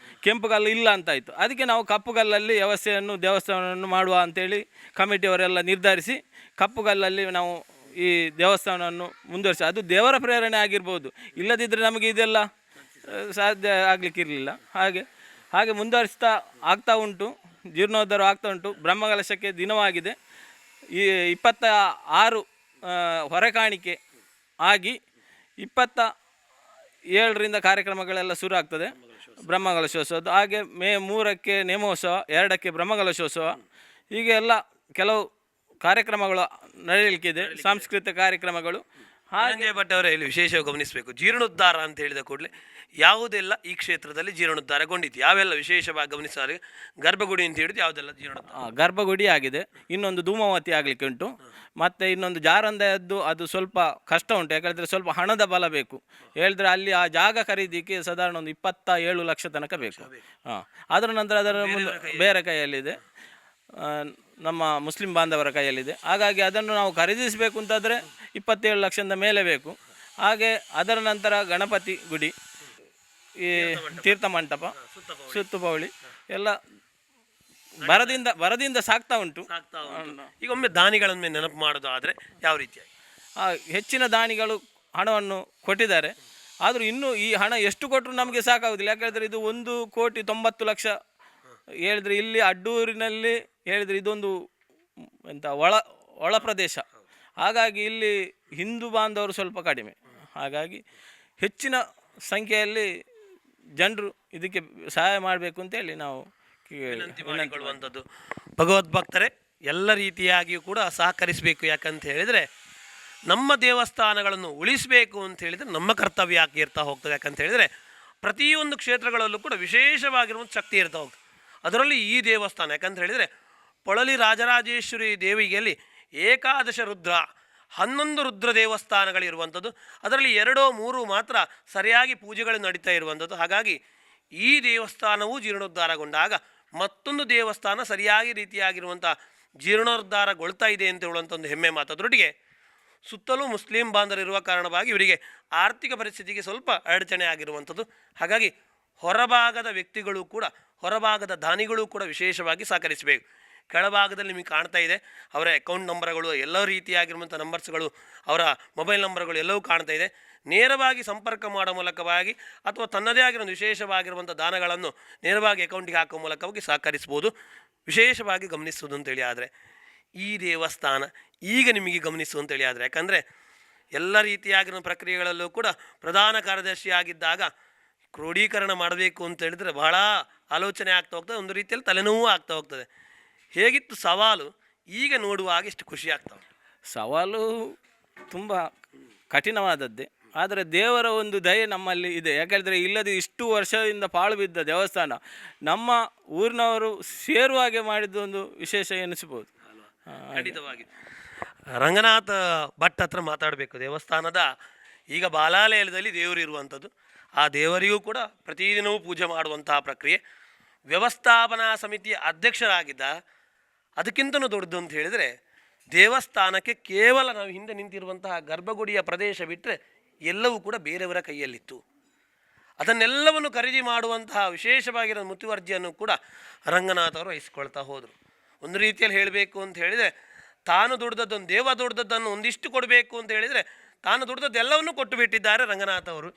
ಕೆಂಪು ಕಲ್ಲು ಇಲ್ಲ ಅಂತಾಯಿತು. ಅದಕ್ಕೆ ನಾವು ಕಪ್ಪು ಕಲ್ಲಲ್ಲಿ ವ್ಯವಸ್ಥೆಯನ್ನು ದೇವಸ್ಥಾನವನ್ನು ಮಾಡುವ ಅಂಥೇಳಿ ಕಮಿಟಿಯವರೆಲ್ಲ ನಿರ್ಧರಿಸಿ ಕಪ್ಪು ಕಲ್ಲಲ್ಲಿ ನಾವು ಈ ದೇವಸ್ಥಾನವನ್ನು ಮುಂದುವರಿಸಿ, ಅದು ದೇವರ ಪ್ರೇರಣೆ ಆಗಿರ್ಬೋದು, ಇಲ್ಲದಿದ್ದರೆ ನಮಗೆ ಇದೆಲ್ಲ ಸಾಧ್ಯ ಆಗಲಿಕ್ಕಿರಲಿಲ್ಲ. ಹಾಗೆ ಮುಂದುವರಿಸ್ತಾ ಆಗ್ತಾ ಉಂಟು, ಜೀರ್ಣೋದ್ಧಾರ ಆಗ್ತಾ ಉಂಟು. ಬ್ರಹ್ಮಕಲಶಕ್ಕೆ ದಿನವಾಗಿದೆ. ಈ 26 ಹೊರೆಕಾಣಿಕೆ ಆಗಿ 27ರಿಂದ ಕಾರ್ಯಕ್ರಮಗಳೆಲ್ಲ ಶುರು ಆಗ್ತದೆ ಬ್ರಹ್ಮಕಲಶೋತ್ಸವದ್ದು. ಹಾಗೆ ಮೇ 3ಕ್ಕೆ ನೇಮೋತ್ಸವ, 2ಕ್ಕೆ ಬ್ರಹ್ಮಕಲಶೋತ್ಸವ. ಹೀಗೆ ಎಲ್ಲ ಕೆಲವು ಕಾರ್ಯಕ್ರಮಗಳು ನಡೆಯಲಿಕ್ಕಿದೆ, ಸಾಂಸ್ಕೃತಿಕ ಕಾರ್ಯಕ್ರಮಗಳು. ಹಾಗೆ ಬಟ್ ಅವರೇ ಇಲ್ಲಿ ವಿಶೇಷವಾಗಿ ಗಮನಿಸಬೇಕು, ಜೀರ್ಣೋದ್ಧಾರ ಅಂತ ಹೇಳಿದ ಕೂಡಲೇ ಯಾವುದೆಲ್ಲ ಈ ಕ್ಷೇತ್ರದಲ್ಲಿ ಜೀರ್ಣೋದ್ಧಾರಗೊಂಡಿತ್ತು, ಯಾವೆಲ್ಲ ವಿಶೇಷವಾಗಿ ಗಮನಿಸಿದರೆ ಗರ್ಭಗುಡಿ ಅಂತ ಹೇಳಿದ್ದು ಯಾವುದೆಲ್ಲ ಜೀರ್ಣೋದ್ಧಾರ? ಗರ್ಭಗುಡಿ ಆಗಿದೆ. ಇನ್ನೊಂದು ಧೂಮಾವತಿ ಆಗಲಿಕ್ಕೆ ಉಂಟು. ಮತ್ತು ಇನ್ನೊಂದು ಜಾರಂದಯದ್ದು, ಅದು ಸ್ವಲ್ಪ ಕಷ್ಟ ಉಂಟು. ಯಾಕಂದರೆ ಸ್ವಲ್ಪ ಹಣದ ಬಲ ಬೇಕು. ಹೇಳಿದ್ರೆ ಅಲ್ಲಿ ಆ ಜಾಗ ಖರೀದಿಗೆ ಸಾಧಾರಣ ಒಂದು 27 ಲಕ್ಷ ತನಕ ಬೇಕು. ಅದರ ನಂತರ ಅದರ ಬೇರೆ ಕೈಯಲ್ಲಿದೆ, ನಮ್ಮ ಮುಸ್ಲಿಂ ಬಾಂಧವರ ಕೈಯಲ್ಲಿದೆ. ಹಾಗಾಗಿ ಅದನ್ನು ನಾವು ಖರೀದಿಸಬೇಕು ಅಂತಾದರೆ 27 ಲಕ್ಷದ ಮೇಲೆ ಬೇಕು. ಹಾಗೆ ಅದರ ನಂತರ ಗಣಪತಿ ಗುಡಿ, ಈ ತೀರ್ಥ ಮಂಟಪ, ಸುತ್ತುಪೌಳಿ ಎಲ್ಲ ಬರದಿಂದ ಸಾಕ್ತಾ ಉಂಟು. ಈಗ ಒಮ್ಮೆ ದಾನಿಗಳನ್ನು ನೆನಪು ಮಾಡೋದು ಆದರೆ ಯಾವ ರೀತಿಯಾಗಿ? ಹೆಚ್ಚಿನ ದಾನಿಗಳು ಹಣವನ್ನು ಕೊಟ್ಟಿದ್ದಾರೆ. ಆದರೂ ಇನ್ನೂ ಈ ಹಣ ಎಷ್ಟು ಕೊಟ್ಟರು ನಮಗೆ ಸಾಕಾಗೋದಿಲ್ಲ. ಯಾಕೆಂದರೆ ಇದು 1,90,00,000 ಹೇಳಿದರೆ ಇಲ್ಲಿ ಅಡ್ಡೂರಿನಲ್ಲಿ ಹೇಳಿದರೆ ಇದೊಂದು ಒಳ ಪ್ರದೇಶ. ಹಾಗಾಗಿ ಇಲ್ಲಿ ಹಿಂದೂ ಬಾಂಧವರು ಸ್ವಲ್ಪ ಕಡಿಮೆ. ಹಾಗಾಗಿ ಹೆಚ್ಚಿನ ಸಂಖ್ಯೆಯಲ್ಲಿ ಜನರು ಇದಕ್ಕೆ ಸಹಾಯ ಮಾಡಬೇಕು ಅಂತೇಳಿ ನಾವು ವಿನಂತಿಕೊಳ್ಳುವಂಥದ್ದು. ಭಗವದ್ಭಕ್ತರೇ, ಎಲ್ಲ ರೀತಿಯಾಗಿಯೂ ಕೂಡ ಸಹಕರಿಸಬೇಕು. ಯಾಕಂತ ಹೇಳಿದರೆ ನಮ್ಮ ದೇವಸ್ಥಾನಗಳನ್ನು ಉಳಿಸಬೇಕು ಅಂತ ಹೇಳಿದರೆ ನಮ್ಮ ಕರ್ತವ್ಯ ಯಾಕೆ ಇರ್ತಾ ಹೋಗ್ತದೆ. ಯಾಕಂತ ಹೇಳಿದರೆ ಪ್ರತಿಯೊಂದು ಕ್ಷೇತ್ರಗಳಲ್ಲೂ ಕೂಡ ವಿಶೇಷವಾಗಿರುವಂಥ ಶಕ್ತಿ ಇರ್ತಾ ಹೋಗ್ತದೆ. ಅದರಲ್ಲಿ ಈ ದೇವಸ್ಥಾನ ಯಾಕಂತ ಹೇಳಿದರೆ ಪೊಳಲಿ ರಾಜರಾಜೇಶ್ವರಿ ದೇವಿಗೆಯಲ್ಲಿ 11 ರುದ್ರ 11 ರುದ್ರ ದೇವಸ್ಥಾನಗಳಿರುವಂಥದ್ದು. ಅದರಲ್ಲಿ 2-3 ಮಾತ್ರ ಸರಿಯಾಗಿ ಪೂಜೆಗಳು ನಡೀತಾ ಇರುವಂಥದ್ದು. ಹಾಗಾಗಿ ಈ ದೇವಸ್ಥಾನವೂ ಜೀರ್ಣೋದ್ಧಾರಗೊಂಡಾಗ ಮತ್ತೊಂದು ದೇವಸ್ಥಾನ ಸರಿಯಾಗಿ ರೀತಿಯಾಗಿರುವಂಥ ಜೀರ್ಣೋದ್ಧಾರಗೊಳ್ತಾ ಇದೆ ಅಂತ ಹೇಳುವಂಥ ಒಂದು ಹೆಮ್ಮೆ ಮಾತು. ಅದರೊಟ್ಟಿಗೆ ಸುತ್ತಲೂ ಮುಸ್ಲಿಂ ಬಾಂಧವರಿರುವ ಕಾರಣವಾಗಿ ಇವರಿಗೆ ಆರ್ಥಿಕ ಪರಿಸ್ಥಿತಿಗೆ ಸ್ವಲ್ಪ ಅಡಚಣೆ ಆಗಿರುವಂಥದ್ದು. ಹಾಗಾಗಿ ಹೊರಭಾಗದ ವ್ಯಕ್ತಿಗಳು ಕೂಡ ಹೊರಭಾಗದ ದಾನಿಗಳು ಕೂಡ ವಿಶೇಷವಾಗಿ ಸಹಕರಿಸಬೇಕು. ಕೆಳಭಾಗದಲ್ಲಿ ನಿಮಗೆ ಕಾಣ್ತಾ ಇದೆ ಅವರ ಅಕೌಂಟ್ ನಂಬರ್ಗಳು, ಎಲ್ಲ ರೀತಿಯಾಗಿರುವಂಥ ನಂಬರ್ಸ್ಗಳು, ಅವರ ಮೊಬೈಲ್ ನಂಬರ್ಗಳು ಎಲ್ಲವೂ ಕಾಣ್ತಾ ಇದೆ. ನೇರವಾಗಿ ಸಂಪರ್ಕ ಮಾಡೋ ಮೂಲಕವಾಗಿ ಅಥವಾ ತನ್ನದೇ ಆಗಿರೋ ವಿಶೇಷವಾಗಿರುವಂಥ ದಾನಗಳನ್ನು ನೇರವಾಗಿ ಅಕೌಂಟಿಗೆ ಹಾಕೋ ಮೂಲಕವಾಗಿ ಸಹಕರಿಸ್ಬೋದು. ವಿಶೇಷವಾಗಿ ಗಮನಿಸೋದು ಅಂತೇಳಿ ಆದರೆ ಈ ದೇವಸ್ಥಾನ ಈಗ ನಿಮಗೆ ಗಮನಿಸು ಅಂತೇಳಿ ಆದರೆ, ಯಾಕಂದರೆ ಎಲ್ಲ ರೀತಿಯಾಗಿರೋ ಪ್ರಕ್ರಿಯೆಗಳಲ್ಲೂ ಕೂಡ ಪ್ರಧಾನ ಕಾರ್ಯದರ್ಶಿಯಾಗಿದ್ದಾಗ ಕ್ರೋಢೀಕರಣ ಮಾಡಬೇಕು ಅಂತ ಹೇಳಿದರೆ ಬಹಳ ಆಲೋಚನೆ ಆಗ್ತಾ ಹೋಗ್ತದೆ, ಒಂದು ರೀತಿಯಲ್ಲಿ ತಲೆನೋವು ಆಗ್ತಾ ಹೋಗ್ತದೆ. ಹೇಗಿತ್ತು ಸವಾಲು, ಈಗ ನೋಡುವಾಗ ಎಷ್ಟು ಖುಷಿ ಆಗ್ತಾವೆ? ಸವಾಲು ತುಂಬ ಕಠಿಣವಾದದ್ದೇ, ಆದರೆ ದೇವರ ಒಂದು ದಯೆ ನಮ್ಮಲ್ಲಿ ಇದೆ. ಯಾಕೆಂದರೆ ಇಲ್ಲದೆ ಇಷ್ಟು ವರ್ಷದಿಂದ ಪಾಳು ಬಿದ್ದ ದೇವಸ್ಥಾನ ನಮ್ಮ ಊರಿನವರು ಸೇರುವಾಗೆ ಮಾಡಿದ್ದು ಒಂದು ವಿಶೇಷ ಎನಿಸ್ಬೋದು. ಖಂಡಿತವಾಗಿ ರಂಗನಾಥ ಭಟ್ ಹತ್ರ ಮಾತಾಡಬೇಕು. ದೇವಸ್ಥಾನದ ಈಗ ಬಾಲಾಲಯದಲ್ಲಿ ದೇವರು ಇರುವಂಥದ್ದು, ಆ ದೇವರಿಗೂ ಕೂಡ ಪ್ರತಿದಿನವೂ ಪೂಜೆ ಮಾಡುವಂತಹ ಪ್ರಕ್ರಿಯೆ. ವ್ಯವಸ್ಥಾಪನಾ ಸಮಿತಿಯ ಅಧ್ಯಕ್ಷರಾಗಿದ್ದ, ಅದಕ್ಕಿಂತಲೂ ದೊಡ್ಡದು ಅಂತ ಹೇಳಿದರೆ ದೇವಸ್ಥಾನಕ್ಕೆ ಕೇವಲ ನಾವು ಹಿಂದೆ ನಿಂತಿರುವಂತಹ ಗರ್ಭಗುಡಿಯ ಪ್ರದೇಶ ಬಿಟ್ಟರೆ ಎಲ್ಲವೂ ಕೂಡ ಬೇರೆಯವರ ಕೈಯಲ್ಲಿತ್ತು. ಅದನ್ನೆಲ್ಲವನ್ನು ಖರೀದಿ ಮಾಡುವಂತಹ ವಿಶೇಷವಾಗಿರೋ ಮುತುವರ್ಜಿಯನ್ನು ಕೂಡ ರಂಗನಾಥವರು ವಹಿಸ್ಕೊಳ್ತಾ ಹೋದರು. ಒಂದು ರೀತಿಯಲ್ಲಿ ಹೇಳಬೇಕು ಅಂತ ಹೇಳಿದರೆ ತಾನು ದುಡ್ದದ್ದನ್ನು, ದೇವ ದುಡ್ದದ್ದನ್ನು ಒಂದಿಷ್ಟು ಕೊಡಬೇಕು ಅಂತ ಹೇಳಿದರೆ ತಾನು ದುಡ್ದದ್ದು ಎಲ್ಲವನ್ನೂ ಕೊಟ್ಟು ಬಿಟ್ಟಿದ್ದಾರೆ ರಂಗನಾಥ ಅವರು.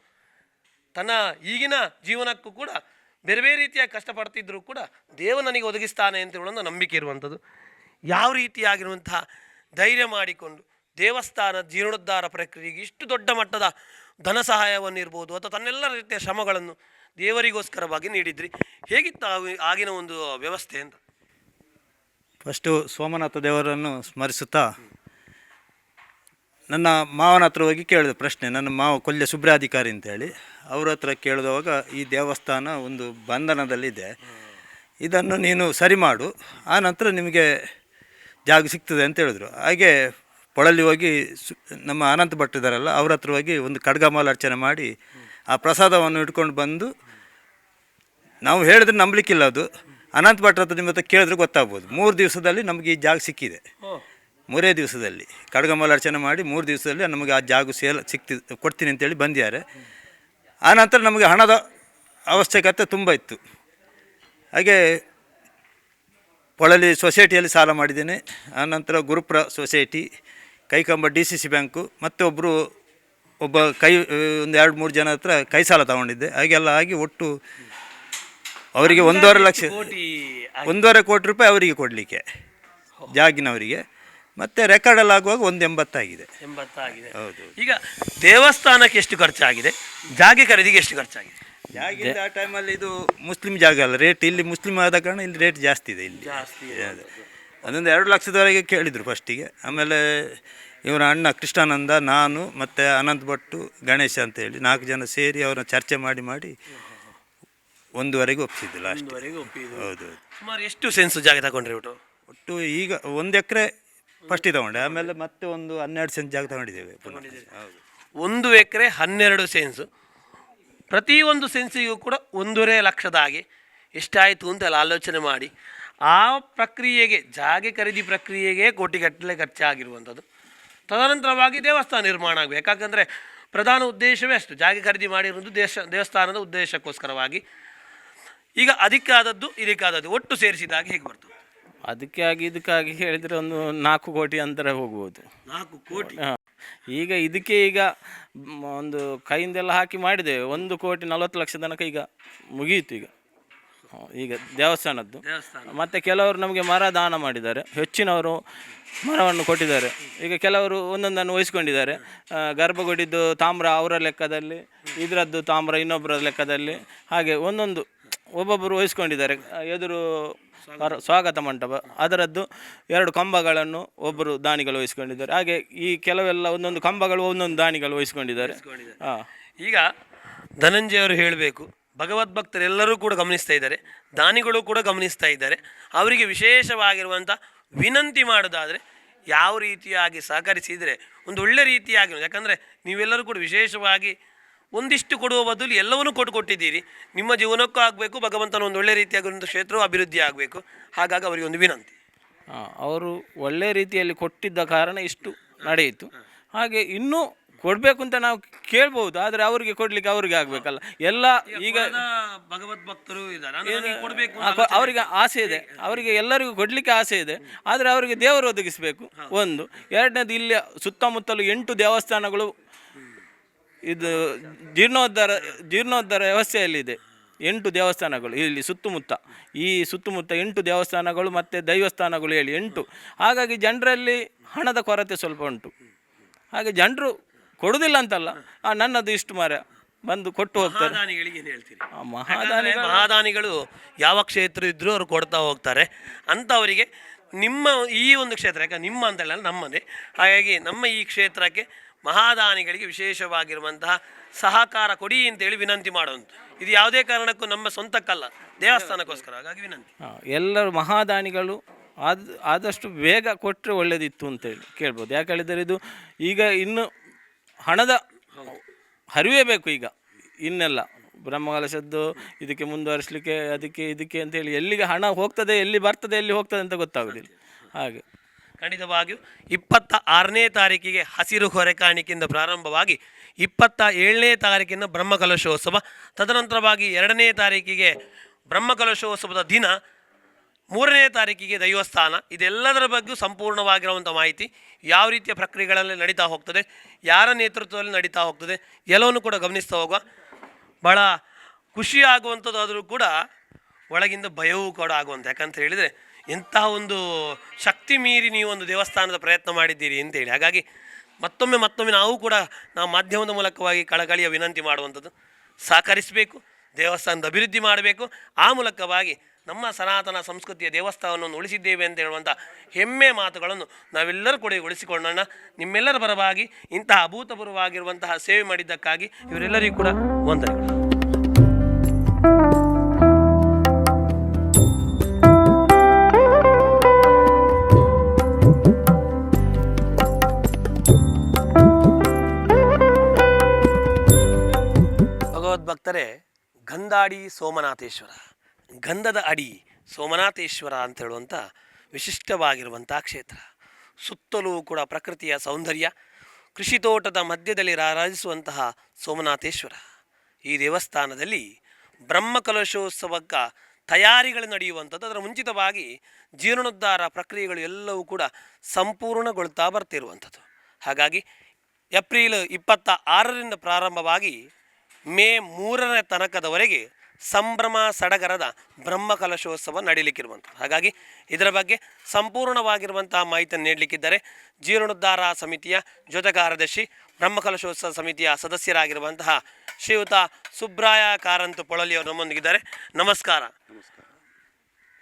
ತನ್ನ ಈಗಿನ ಜೀವನಕ್ಕೂ ಕೂಡ ಬೇರೆ ಬೇರೆ ರೀತಿಯಾಗಿ ಕಷ್ಟಪಡ್ತಿದ್ದರೂ ಕೂಡ ದೇವ ನನಗೆ ಒದಗಿಸ್ತಾನೆ ಅಂತ ಹೇಳೋ ನಂಬಿಕೆ ಇರುವಂಥದ್ದು. ಯಾವ ರೀತಿಯಾಗಿರುವಂತಹ ಧೈರ್ಯ ಮಾಡಿಕೊಂಡು ದೇವಸ್ಥಾನ ಜೀರ್ಣೋದ್ಧಾರ ಪ್ರಕ್ರಿಯೆಗೆ ಇಷ್ಟು ದೊಡ್ಡ ಮಟ್ಟದ ಧನ ಸಹಾಯವನ್ನು ಇರ್ಬೋದು ಅಥವಾ ತನ್ನೆಲ್ಲ ರೀತಿಯ ಶ್ರಮಗಳನ್ನು ದೇವರಿಗೋಸ್ಕರವಾಗಿ ನೀಡಿದ್ರಿ. ಹೇಗಿತ್ತು ಆಗಿನ ಒಂದು ವ್ಯವಸ್ಥೆ ಅಂತ? ಫಸ್ಟು ಸೋಮನಾಥ ದೇವರನ್ನು ಸ್ಮರಿಸುತ್ತಾ ನನ್ನ ಮಾವನ ಹತ್ರ ಹೋಗಿ ಕೇಳಿದೆ ಪ್ರಶ್ನೆ. ನನ್ನ ಮಾವ ಕೊಲ್ಯ ಸುಬ್ರಾಧಿಕಾರಿ ಅಂತೇಳಿ ಅವ್ರ ಹತ್ರ ಕೇಳಿದವಾಗ ಈ ದೇವಸ್ಥಾನ ಒಂದು ಬಂಧನದಲ್ಲಿದೆ, ಇದನ್ನು ನೀನು ಸರಿ ಮಾಡು, ಆ ನಂತರ ನಿಮಗೆ ಜಾಗ ಸಿಗ್ತದೆ ಅಂತ ಹೇಳಿದ್ರು. ಹಾಗೆ ಪೊಳಲಿ ಹೋಗಿ ನಮ್ಮ ಅನಂತ ಭಟ್ ಇದ್ದಾರಲ್ಲ ಅವ್ರ ಹತ್ರ ಹೋಗಿ ಒಂದು ಖಡ್ಗಮಾಲ ಅರ್ಚನೆ ಮಾಡಿ ಆ ಪ್ರಸಾದವನ್ನು ಇಟ್ಕೊಂಡು ಬಂದು, ನಾವು ಹೇಳಿದ್ರೆ ನಂಬಲಿಕ್ಕಿಲ್ಲ, ಅದು ಅನಂತ ಭಟ್ ಹತ್ರ ನಿಮ್ಮ ಹತ್ರ ಕೇಳಿದ್ರೆ ಗೊತ್ತಾಗ್ಬೋದು. 3 ದಿವಸದಲ್ಲಿ ನಮಗೆ ಈ ಜಾಗ ಸಿಕ್ಕಿದೆ. 3 ದಿವಸದಲ್ಲಿ ಖಡ್ಗಮಾಲ ಅರ್ಚನೆ ಮಾಡಿ 3 ದಿವಸದಲ್ಲಿ ನಮಗೆ ಆ ಜಾಗ ಕೊಡ್ತೀನಿ ಅಂತೇಳಿ ಬಂದಿದ್ದಾರೆ. ಆನಂತರ ನಮಗೆ ಹಣದ ಅವಶ್ಯಕತೆ ತುಂಬ ಇತ್ತು. ಹಾಗೆ ಪೊಳಲಿ ಸೊಸೈಟಿಯಲ್ಲಿ ಸಾಲ ಮಾಡಿದ್ದೇನೆ. ಆನಂತರ Gurupura society, Kaikamba DCC bank, ಮತ್ತು ಒಬ್ಬ ಒಂದು 2-3 ಜನ ಹತ್ರ ಕೈ ಸಾಲ ತಗೊಂಡಿದ್ದೆ. ಹಾಗೆಲ್ಲ ಆಗಿ ಒಟ್ಟು ಅವರಿಗೆ 1.5 ಕೋಟಿ ರೂಪಾಯಿ ಅವರಿಗೆ ಕೊಡಲಿಕ್ಕೆ, ಜಾಗಿನವರಿಗೆ. ಮತ್ತು ರೆಕಾರ್ಡಲ್ಲಿ ಆಗುವಾಗ 80 ಆಗಿದೆ. 80 ಆಗಿದೆ. ಹೌದು. ಈಗ ದೇವಸ್ಥಾನಕ್ಕೆ ಎಷ್ಟು ಖರ್ಚಾಗಿದೆ, ಜಾಗ ಖರೀದಿಗೆ ಎಷ್ಟು ಖರ್ಚಾಗಿದೆ? ಜಾಗಿಂದ ಆ ಟೈಮಲ್ಲಿ ಇದು ಮುಸ್ಲಿಂ ಜಾಗ ಅಲ್ಲ, ರೇಟ್ ಇಲ್ಲಿ ಮುಸ್ಲಿಂ ಆದ ಕಾರಣ ಇಲ್ಲಿ ರೇಟ್ ಜಾಸ್ತಿ ಇದೆ. ಇಲ್ಲಿ ಅದೊಂದು 2 ಲಕ್ಷದವರೆಗೆ ಕೇಳಿದರು ಫಸ್ಟಿಗೆ. ಆಮೇಲೆ ಇವರ ಅಣ್ಣ ಕೃಷ್ಣಾನಂದ, ನಾನು ಮತ್ತು ಅನಂತ್ ಭಟ್ಟು, ಗಣೇಶ ಅಂತೇಳಿ 4 ಜನ ಸೇರಿ ಅವರ ಚರ್ಚೆ ಮಾಡಿ 1.5 ಒಪ್ಪಿಸಿದ್ದು ಲಾಸ್ಟ್. ಹೌದು. ಸುಮಾರು ಎಷ್ಟು ಸೆನ್ಸ್ ಜಾಗ ತಗೊಂಡ್ರಿ ಒಟ್ಟು ಈಗ 1 ಎಕರೆ ಫಸ್ಟಿಗೆ ತಗೊಂಡೆ, ಆಮೇಲೆ ಮತ್ತೆ ಒಂದು 12 ಸೆಂಟ್ ಜಾಗ ತಗೊಂಡಿದ್ದೇವೆ. ಹೌದು. 1 ಎಕರೆ 12 ಸೆನ್ಸು. ಪ್ರತಿಯೊಂದು ಸೆನ್ಸಿಗೂ ಕೂಡ 1.5 ಲಕ್ಷದಾಗಿ ಎಷ್ಟಾಯಿತು ಅಂತ ಎಲ್ಲ ಆಲೋಚನೆ ಮಾಡಿ ಆ ಪ್ರಕ್ರಿಯೆಗೆ, ಜಾಗ ಖರೀದಿ ಪ್ರಕ್ರಿಯೆಗೆ ಕೋಟಿಗಟ್ಟಲೆ ಖರ್ಚಾಗಿರುವಂಥದ್ದು. ತದನಂತರವಾಗಿ ದೇವಸ್ಥಾನ ನಿರ್ಮಾಣ ಆಗಬೇಕು. ಯಾಕಂದರೆ ಪ್ರಧಾನ ಉದ್ದೇಶವೇ ಅಷ್ಟು, ಜಾಗ ಖರೀದಿ ಮಾಡಿರೋದು ದೇವಸ್ಥಾನದ ಉದ್ದೇಶಕ್ಕೋಸ್ಕರವಾಗಿ. ಈಗ ಅದಕ್ಕಾದದ್ದು ಇದಕ್ಕಾದದ್ದು ಒಟ್ಟು ಸೇರಿಸಿದಾಗ ಹೇಗೆ ಬರ್ತದೆ? ಅದಕ್ಕಾಗಿ ಇದಕ್ಕಾಗಿ ಹೇಳಿದರೆ ಒಂದು 4 ಕೋಟಿ ಅಂತರ ಹೋಗ್ಬೋದು. 4 ಕೋಟಿ. ಈಗ ಇದಕ್ಕೆ ಒಂದು ಕೈಯಿಂದೆಲ್ಲ ಹಾಕಿ ಮಾಡಿದ್ದೇವೆ. 1,40,00,000 ತನಕ ಈಗ ಮುಗಿಯಿತು. ಈಗ ದೇವಸ್ಥಾನದ್ದು. ಮತ್ತು ಕೆಲವರು ನಮಗೆ ಮರ ದಾನ ಮಾಡಿದ್ದಾರೆ, ಹೆಚ್ಚಿನವರು ಮರವನ್ನು ಕೊಟ್ಟಿದ್ದಾರೆ. ಈಗ ಕೆಲವರು ಒಂದೊಂದನ್ನು ವಹಿಸ್ಕೊಂಡಿದ್ದಾರೆ. ಗರ್ಭಗುಡಿದ್ದು ತಾಮ್ರ ಅವರ ಲೆಕ್ಕದಲ್ಲಿ, ಇದರದ್ದು ತಾಮ್ರ ಇನ್ನೊಬ್ಬರ ಲೆಕ್ಕದಲ್ಲಿ, ಹಾಗೆ ಒಬ್ಬೊಬ್ಬರು ವಹಿಸ್ಕೊಂಡಿದ್ದಾರೆ. ಎದುರು ಸ್ವಾಗತ ಮಂಟಪ ಅದರದ್ದು 2 ಕಂಬಗಳನ್ನು ಒಬ್ಬರು ದಾನಿಗಳು ವಹಿಸ್ಕೊಂಡಿದ್ದಾರೆ. ಹಾಗೆ ಈ ಕೆಲವೆಲ್ಲ ಒಂದೊಂದು ಕಂಬಗಳು ಒಂದೊಂದು ದಾನಿಗಳು ವಹಿಸ್ಕೊಂಡಿದ್ದಾರೆ. ಈಗ ಧನಂಜಯ ಅವರು ಹೇಳಬೇಕು, ಭಗವದ್ಭಕ್ತರೆಲ್ಲರೂ ಕೂಡ ಗಮನಿಸ್ತಾ ಇದ್ದಾರೆ, ದಾನಿಗಳು ಕೂಡ ಗಮನಿಸ್ತಾ ಇದ್ದಾರೆ. ಅವರಿಗೆ ವಿಶೇಷವಾಗಿರುವಂಥ ವಿನಂತಿ ಮಾಡೋದಾದರೆ ಯಾವ ರೀತಿಯಾಗಿ ಸಹಕರಿಸಿದರೆ ಒಂದು ಒಳ್ಳೆ ರೀತಿಯಾಗಿ, ಯಾಕಂದರೆ ನೀವೆಲ್ಲರೂ ಕೂಡ ವಿಶೇಷವಾಗಿ ಒಂದಿಷ್ಟು ಕೊಡುವ ಬದಲು ಎಲ್ಲವನ್ನೂ ಕೊಟ್ಟಿದ್ದೀರಿ. ನಿಮ್ಮ ಜೀವನಕ್ಕೂ ಆಗಬೇಕು, ಭಗವಂತನ ಒಂದು ಒಳ್ಳೆ ರೀತಿಯಾಗಿ ಒಂದು ಕ್ಷೇತ್ರವು ಅಭಿವೃದ್ಧಿ ಆಗಬೇಕು. ಹಾಗಾಗಿ ಅವರಿಗೆ ಒಂದು ವಿನಂತಿ. ಅವರು ಒಳ್ಳೆ ರೀತಿಯಲ್ಲಿ ಕೊಟ್ಟಿದ್ದ ಕಾರಣ ಇಷ್ಟು ನಡೆಯಿತು. ಹಾಗೆ ಇನ್ನೂ ಕೊಡಬೇಕು ಅಂತ ನಾವು ಕೇಳ್ಬೋದು, ಆದರೆ ಅವರಿಗೆ ಕೊಡಲಿಕ್ಕೆ ಅವರಿಗೆ ಆಗಬೇಕಲ್ಲ. ಎಲ್ಲ ಈಗ ಭಗವದ್ ಭಕ್ತರು ಇದ್ದಾರೆ ಅಂದ್ರೆ ನನಗೆ ಕೊಡ್ಬೇಕು ಅವರಿಗೆ ಆಸೆ ಇದೆ, ಅವರಿಗೆ ಎಲ್ಲರಿಗೂ ಕೊಡಲಿಕ್ಕೆ ಆಸೆ ಇದೆ, ಆದರೆ ಅವರಿಗೆ ದೇವರು ಒದಗಿಸಬೇಕು ಒಂದು. ಎರಡನೇದು ಇಲ್ಲಿ ಸುತ್ತಮುತ್ತಲು 8 ದೇವಸ್ಥಾನಗಳು ಇದು ಜೀರ್ಣೋದ್ಧಾರ ವ್ಯವಸ್ಥೆಯಲ್ಲಿದೆ. 8 ದೇವಸ್ಥಾನಗಳು ಇಲ್ಲಿ ಸುತ್ತಮುತ್ತ, ಈ ಸುತ್ತಮುತ್ತ 8 ದೇವಸ್ಥಾನಗಳು ಮತ್ತು ದೈವಸ್ಥಾನಗಳು ಹೇಳಿ 8. ಹಾಗಾಗಿ ಜನರಲ್ಲಿ ಹಣದ ಕೊರತೆ ಸ್ವಲ್ಪ ಉಂಟು. ಹಾಗೆ ಜನರು ಕೊಡುವುದಿಲ್ಲ ಅಂತಲ್ಲ, ನನ್ನದು ಇಷ್ಟು ಮಾರ ಬಂದು ಕೊಟ್ಟು ಹೋಗ್ತಾರೆ. ಮಹಾದಾನಿಗಳಿಗೆ ಏನು ಹೇಳ್ತೀರಿ? ಮಹಾದಾನಿಗಳು ಯಾವ ಕ್ಷೇತ್ರ ಇದ್ರೂ ಅವರು ಕೊಡ್ತಾ ಹೋಗ್ತಾರೆ ಅಂಥವರಿಗೆ ನಿಮ್ಮ ಈ ಒಂದು ಕ್ಷೇತ್ರ, ಯಾಕೆ ನಿಮ್ಮ ಅಂತಲ್ಲ ನಮ್ಮದೇ, ಹಾಗಾಗಿ ನಮ್ಮ ಈ ಕ್ಷೇತ್ರಕ್ಕೆ ಮಹಾದಾನಿಗಳಿಗೆ ವಿಶೇಷವಾಗಿರುವಂತಹ ಸಹಕಾರ ಕೊಡಿ ಅಂತೇಳಿ ವಿನಂತಿ ಮಾಡೋದು. ಇದು ಯಾವುದೇ ಕಾರಣಕ್ಕೂ ನಮ್ಮ ಸ್ವಂತಕ್ಕಲ್ಲ, ದೇವಸ್ಥಾನಕ್ಕೋಸ್ಕರ, ಹಾಗಾಗಿ ವಿನಂತಿ. ಎಲ್ಲರೂ ಮಹಾದಾನಿಗಳು ಆದಷ್ಟು ಬೇಗ ಕೊಟ್ಟರೆ ಒಳ್ಳೆಯದಿತ್ತು ಅಂತೇಳಿ ಕೇಳ್ಬೋದು. ಯಾಕೆ ಹೇಳಿದರೆ ಇದು ಈಗ ಇನ್ನು ಹಣದ ಹರಿವೇ ಬೇಕು. ಈಗ ಇನ್ನೆಲ್ಲ ಬ್ರಹ್ಮಕಲಶದ್ದು ಇದಕ್ಕೆ ಮುಂದುವರಿಸಲಿಕ್ಕೆ ಅದಕ್ಕೆ ಇದಕ್ಕೆ ಅಂತೇಳಿ ಎಲ್ಲಿಗೆ ಹಣ ಹೋಗ್ತದೆ, ಎಲ್ಲಿ ಬರ್ತದೆ, ಎಲ್ಲಿ ಹೋಗ್ತದೆ ಅಂತ ಗೊತ್ತಾಗೋದಿಲ್ಲ. ಹಾಗೆ ಖಂಡಿತವಾಗಿಯೂ 26ನೇ ತಾರೀಕಿಗೆ ಹಸಿರು ಹೊರೆ ಕಾಣಿಕೆಯಿಂದ ಪ್ರಾರಂಭವಾಗಿ 27ನೇ ತಾರೀಕಿನ ಬ್ರಹ್ಮಕಲಶೋತ್ಸವ, ತದನಂತರವಾಗಿ 2ನೇ ತಾರೀಕಿಗೆ ಬ್ರಹ್ಮಕಲಶೋತ್ಸವದ ದಿನ, 3ನೇ ತಾರೀಕಿಗೆ ದೈವಸ್ಥಾನ. ಇದೆಲ್ಲದರ ಬಗ್ಗೆ ಸಂಪೂರ್ಣವಾಗಿರುವಂಥ ಮಾಹಿತಿ, ಯಾವ ರೀತಿಯ ಪ್ರಕ್ರಿಯೆಗಳಲ್ಲಿ ನಡೀತಾ ಹೋಗ್ತದೆ, ಯಾರ ನೇತೃತ್ವದಲ್ಲಿ ನಡೀತಾ ಹೋಗ್ತದೆ ಎಲ್ಲವನ್ನು ಕೂಡ ಗಮನಿಸ್ತಾ ಹೋಗುವ. ಭಾಳ ಖುಷಿಯಾಗುವಂಥದ್ದಾದರೂ ಕೂಡ ಒಳಗಿಂದ ಭಯವೂ ಕೂಡ ಆಗುವಂಥ, ಯಾಕಂತ ಹೇಳಿದರೆ ಎಂತಹ ಒಂದು ಶಕ್ತಿ ಮೀರಿ ನೀವು ಒಂದು ದೇವಸ್ಥಾನದ ಪ್ರಯತ್ನ ಮಾಡಿದ್ದೀರಿ ಅಂತೇಳಿ. ಹಾಗಾಗಿ ಮತ್ತೊಮ್ಮೆ ನಾವು ಕೂಡ ನಾವು ಮಾಧ್ಯಮದ ಮೂಲಕವಾಗಿ ಕಳಕಳಿಯ ವಿನಂತಿ ಮಾಡುವಂಥದ್ದು, ಸಹಕರಿಸಬೇಕು, ದೇವಸ್ಥಾನದ ಅಭಿವೃದ್ಧಿ ಮಾಡಬೇಕು. ಆ ಮೂಲಕವಾಗಿ ನಮ್ಮ ಸನಾತನ ಸಂಸ್ಕೃತಿಯ ದೇವಸ್ಥಾನವನ್ನು ಉಳಿಸಿದ್ದೇವೆ ಅಂತ ಹೇಳುವಂಥ ಹೆಮ್ಮೆ ಮಾತುಗಳನ್ನು ನಾವೆಲ್ಲರೂ ಕೂಡ ಉಳಿಸಿಕೊಳ್ಳೋಣ. ನಿಮ್ಮೆಲ್ಲರ ಪರವಾಗಿ ಇಂತಹ ಅಭೂತಪೂರ್ವವಾಗಿರುವಂತಹ ಸೇವೆ ಮಾಡಿದ್ದಕ್ಕಾಗಿ ಇವರೆಲ್ಲರಿಗೂ ಕೂಡ ವಂದನೆಗಳು. ಭಗವದ್ಭಕ್ತರೇ, ಗಂಧಾಡಿ ಸೋಮನಾಥೇಶ್ವರ, ಗಂಧದ ಅಡಿ ಸೋಮನಾಥೇಶ್ವರ ಅಂತ ಹೇಳುವಂಥ ವಿಶಿಷ್ಟವಾಗಿರುವಂಥ ಕ್ಷೇತ್ರ. ಸುತ್ತಲೂ ಕೂಡ ಪ್ರಕೃತಿಯ ಸೌಂದರ್ಯ, ಕೃಷಿ ತೋಟದ ಮಧ್ಯದಲ್ಲಿ ರಾರಾಜಿಸುವಂತಹ ಸೋಮನಾಥೇಶ್ವರ. ಈ ದೇವಸ್ಥಾನದಲ್ಲಿ ಬ್ರಹ್ಮಕಲಶೋತ್ಸವಕ್ಕೆ ತಯಾರಿಗಳು ನಡೆಯುವಂಥದ್ದು, ಅದರ ಮುಂಚಿತವಾಗಿ ಜೀರ್ಣೋದ್ಧಾರ ಪ್ರಕ್ರಿಯೆಗಳು ಎಲ್ಲವೂ ಕೂಡ ಸಂಪೂರ್ಣಗೊಳ್ತಾ ಬರ್ತಿರುವಂಥದ್ದು. ಹಾಗಾಗಿ ಏಪ್ರಿಲ್ 26ರಿಂದ ಪ್ರಾರಂಭವಾಗಿ ಮೇ 3ರ ತನಕದವರೆಗೆ ಸಂಭ್ರಮ ಸಡಗರದ ಬ್ರಹ್ಮಕಲಶೋತ್ಸವ ನಡೀಲಿಕ್ಕಿರುವಂಥದ್ದು. ಹಾಗಾಗಿ ಇದರ ಬಗ್ಗೆ ಸಂಪೂರ್ಣವಾಗಿರುವಂತಹ ಮಾಹಿತಿಯನ್ನು ನೀಡಲಿಕ್ಕಿದ್ದಾರೆ ಜೀರ್ಣೋದ್ಧಾರ ಸಮಿತಿಯ ಜೊತೆ ಕಾರ್ಯದರ್ಶಿ, ಬ್ರಹ್ಮಕಲಶೋತ್ಸವ ಸಮಿತಿಯ ಸದಸ್ಯರಾಗಿರುವಂತಹ ಶ್ರೀಯುತ ಸುಬ್ರಾಯ ಕಾರಂತ ಪೊಳಲಿಯವರು ನಮ್ಮೊಂದಿಗಿದ್ದಾರೆ. ನಮಸ್ಕಾರ.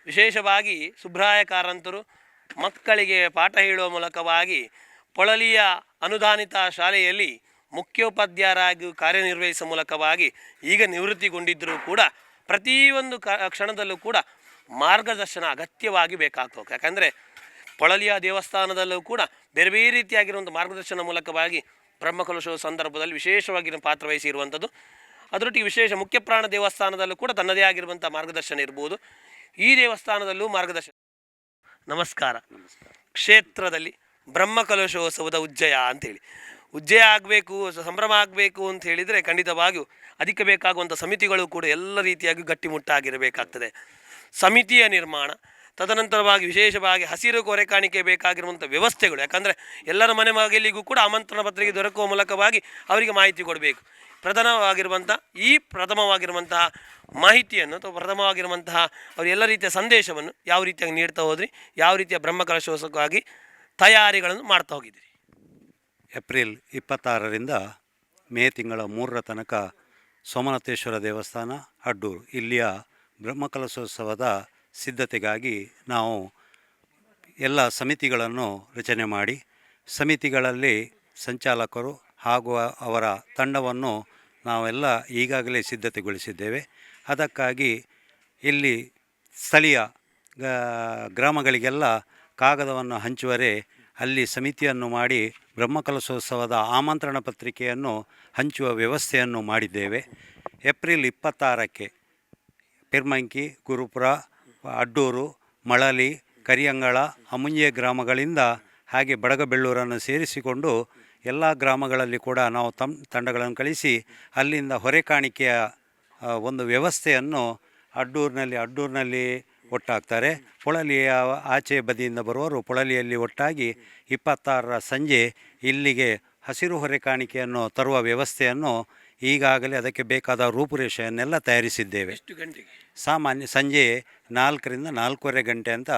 ವಿಶೇಷವಾಗಿ ಸುಬ್ರಾಯ ಕಾರಂತರು ಮಕ್ಕಳಿಗೆ ಪಾಠ ಹೇಳುವ ಮೂಲಕವಾಗಿ ಪೊಳಲಿಯ ಅನುದಾನಿತ ಶಾಲೆಯಲ್ಲಿ ಮುಖ್ಯೋಪಾಧ್ಯಾಯರಾಗಿ ಕಾರ್ಯನಿರ್ವಹಿಸುವ ಮೂಲಕವಾಗಿ ಈಗ ನಿವೃತ್ತಿಗೊಂಡಿದ್ದರೂ ಕೂಡ ಪ್ರತಿಯೊಂದು ಕ್ಷಣದಲ್ಲೂ ಕೂಡ ಮಾರ್ಗದರ್ಶನ ಅಗತ್ಯವಾಗಿ ಬೇಕಾಗ್ತದೆ. ಯಾಕಂದರೆ ಪೊಳಲಿಯ ದೇವಸ್ಥಾನದಲ್ಲೂ ಕೂಡ ಬೇರೆ ಬೇರೆ ರೀತಿಯಾಗಿರುವಂಥ ಮಾರ್ಗದರ್ಶನ ಮೂಲಕವಾಗಿ ಬ್ರಹ್ಮಕಲಶೋತ್ಸವ ಸಂದರ್ಭದಲ್ಲಿ ವಿಶೇಷವಾಗಿರೋ ಪಾತ್ರ ವಹಿಸಿರುವಂಥದ್ದು. ಅದರೊಟ್ಟಿಗೆ ವಿಶೇಷ ಮುಖ್ಯ ಪ್ರಾಣ ದೇವಸ್ಥಾನದಲ್ಲೂ ಕೂಡ ತನ್ನದೇ ಆಗಿರುವಂಥ ಮಾರ್ಗದರ್ಶನ ಇರ್ಬೋದು. ಈ ದೇವಸ್ಥಾನದಲ್ಲೂ ಮಾರ್ಗದರ್ಶನ. ನಮಸ್ಕಾರ. ಕ್ಷೇತ್ರದಲ್ಲಿ ಬ್ರಹ್ಮಕಲಶೋತ್ಸವದ ಉಜ್ಜಯ ಅಂತೇಳಿ, ಉಜ್ಜಯ ಆಗಬೇಕು, ಸಂಭ್ರಮ ಆಗಬೇಕು ಅಂತ ಹೇಳಿದರೆ ಖಂಡಿತವಾಗಿಯೂ ಅದಕ್ಕೆ ಬೇಕಾಗುವಂಥ ಸಮಿತಿಗಳು ಕೂಡ ಎಲ್ಲ ರೀತಿಯಾಗಿ ಗಟ್ಟಿಮುಟ್ಟಾಗಿರಬೇಕಾಗ್ತದೆ. ಸಮಿತಿಯ ನಿರ್ಮಾಣ, ತದನಂತರವಾಗಿ ವಿಶೇಷವಾಗಿ ಹಸಿರು ಕೊರೆ ಕಾಣಿಕೆ ಬೇಕಾಗಿರುವಂಥ ವ್ಯವಸ್ಥೆಗಳು, ಯಾಕಂದರೆ ಎಲ್ಲರ ಮನೆ ಮಗಲಿಗೂ ಕೂಡ ಆಮಂತ್ರಣ ಪತ್ರಿಕೆ ದೊರಕುವ ಮೂಲಕವಾಗಿ ಅವರಿಗೆ ಮಾಹಿತಿ ಕೊಡಬೇಕು. ಪ್ರಥಮವಾಗಿರುವಂತಹ ಮಾಹಿತಿಯನ್ನು ಅಥವಾ ಪ್ರಥಮವಾಗಿರುವಂತಹ ಅವರು ಎಲ್ಲ ರೀತಿಯ ಸಂದೇಶವನ್ನು ಯಾವ ರೀತಿಯಾಗಿ ನೀಡ್ತಾ ಹೋದ್ರಿ, ಯಾವ ರೀತಿಯ ಬ್ರಹ್ಮಕಲಶೋತ್ಸವಕ್ಕಾಗಿ ತಯಾರಿಗಳನ್ನು ಮಾಡ್ತಾ ಹೋಗಿದ್ದೀರಿ? ಏಪ್ರಿಲ್ 26ರಿಂದ ಮೇ ತಿಂಗಳ 3ರ ತನಕ ಸೋಮನಾಥೇಶ್ವರ ದೇವಸ್ಥಾನ ಅಡ್ಡೂರು ಇಲ್ಲಿಯ ಬ್ರಹ್ಮಕಲಶೋತ್ಸವದ ಸಿದ್ಧತೆಗಾಗಿ ನಾವು ಎಲ್ಲ ಸಮಿತಿಗಳನ್ನು ರಚನೆ ಮಾಡಿ, ಸಮಿತಿಗಳಲ್ಲಿ ಸಂಚಾಲಕರು ಹಾಗೂ ಅವರ ತಂಡವನ್ನು ನಾವೆಲ್ಲ ಈಗಾಗಲೇ ಸಿದ್ಧತೆಗೊಳಿಸಿದ್ದೇವೆ. ಅದಕ್ಕಾಗಿ ಇಲ್ಲಿ ಸ್ಥಳೀಯ ಗ್ರಾಮಗಳಿಗೆಲ್ಲ ಕಾಗದವನ್ನು ಹಂಚುವರೆ ಅಲ್ಲಿ ಸಮಿತಿಯನ್ನು ಮಾಡಿ ಬ್ರಹ್ಮಕಲಶೋತ್ಸವದ ಆಮಂತ್ರಣ ಪತ್ರಿಕೆಯನ್ನು ಹಂಚುವ ವ್ಯವಸ್ಥೆಯನ್ನು ಮಾಡಿದ್ದೇವೆ. ಏಪ್ರಿಲ್ 26ಕ್ಕೆ ಪಿರ್ಮಂಕಿ, ಗುರುಪುರ, ಅಡ್ಡೂರು, ಮಳಲಿ, ಕರಿಯಂಗಳ, ಅಮುಂಜೆ ಗ್ರಾಮಗಳಿಂದ ಹಾಗೆ ಬಡಗಬೆಳ್ಳೂರನ್ನು ಸೇರಿಸಿಕೊಂಡು ಎಲ್ಲ ಗ್ರಾಮಗಳಲ್ಲಿ ಕೂಡ ನಾವು ತಂಡಗಳನ್ನು ಕಳಿಸಿ ಅಲ್ಲಿಂದ ಹೊರೆ ಕಾಣಿಕೆಯ ಒಂದು ವ್ಯವಸ್ಥೆಯನ್ನು ಅಡ್ಡೂರಿನಲ್ಲಿ ಒಟ್ಟಾಗ್ತಾರೆ. ಪೊಳಲಿಯ ಆಚೆ ಬದಿಯಿಂದ ಬರುವವರು ಪೊಳಲಿಯಲ್ಲಿ ಒಟ್ಟಾಗಿ 26ರ ಸಂಜೆ ಇಲ್ಲಿಗೆ ಹಸಿರು ಹೊರೆ ಕಾಣಿಕೆಯನ್ನು ತರುವ ವ್ಯವಸ್ಥೆಯನ್ನು ಈಗಾಗಲೇ ಅದಕ್ಕೆ ಬೇಕಾದ ರೂಪುರೇಷೆಯನ್ನೆಲ್ಲ ತಯಾರಿಸಿದ್ದೇವೆ. ಎಷ್ಟು ಗಂಟೆಗೆ? ಸಾಮಾನ್ಯ ಸಂಜೆ 4ರಿಂದ 4:15 ಗಂಟೆ ಅಂತ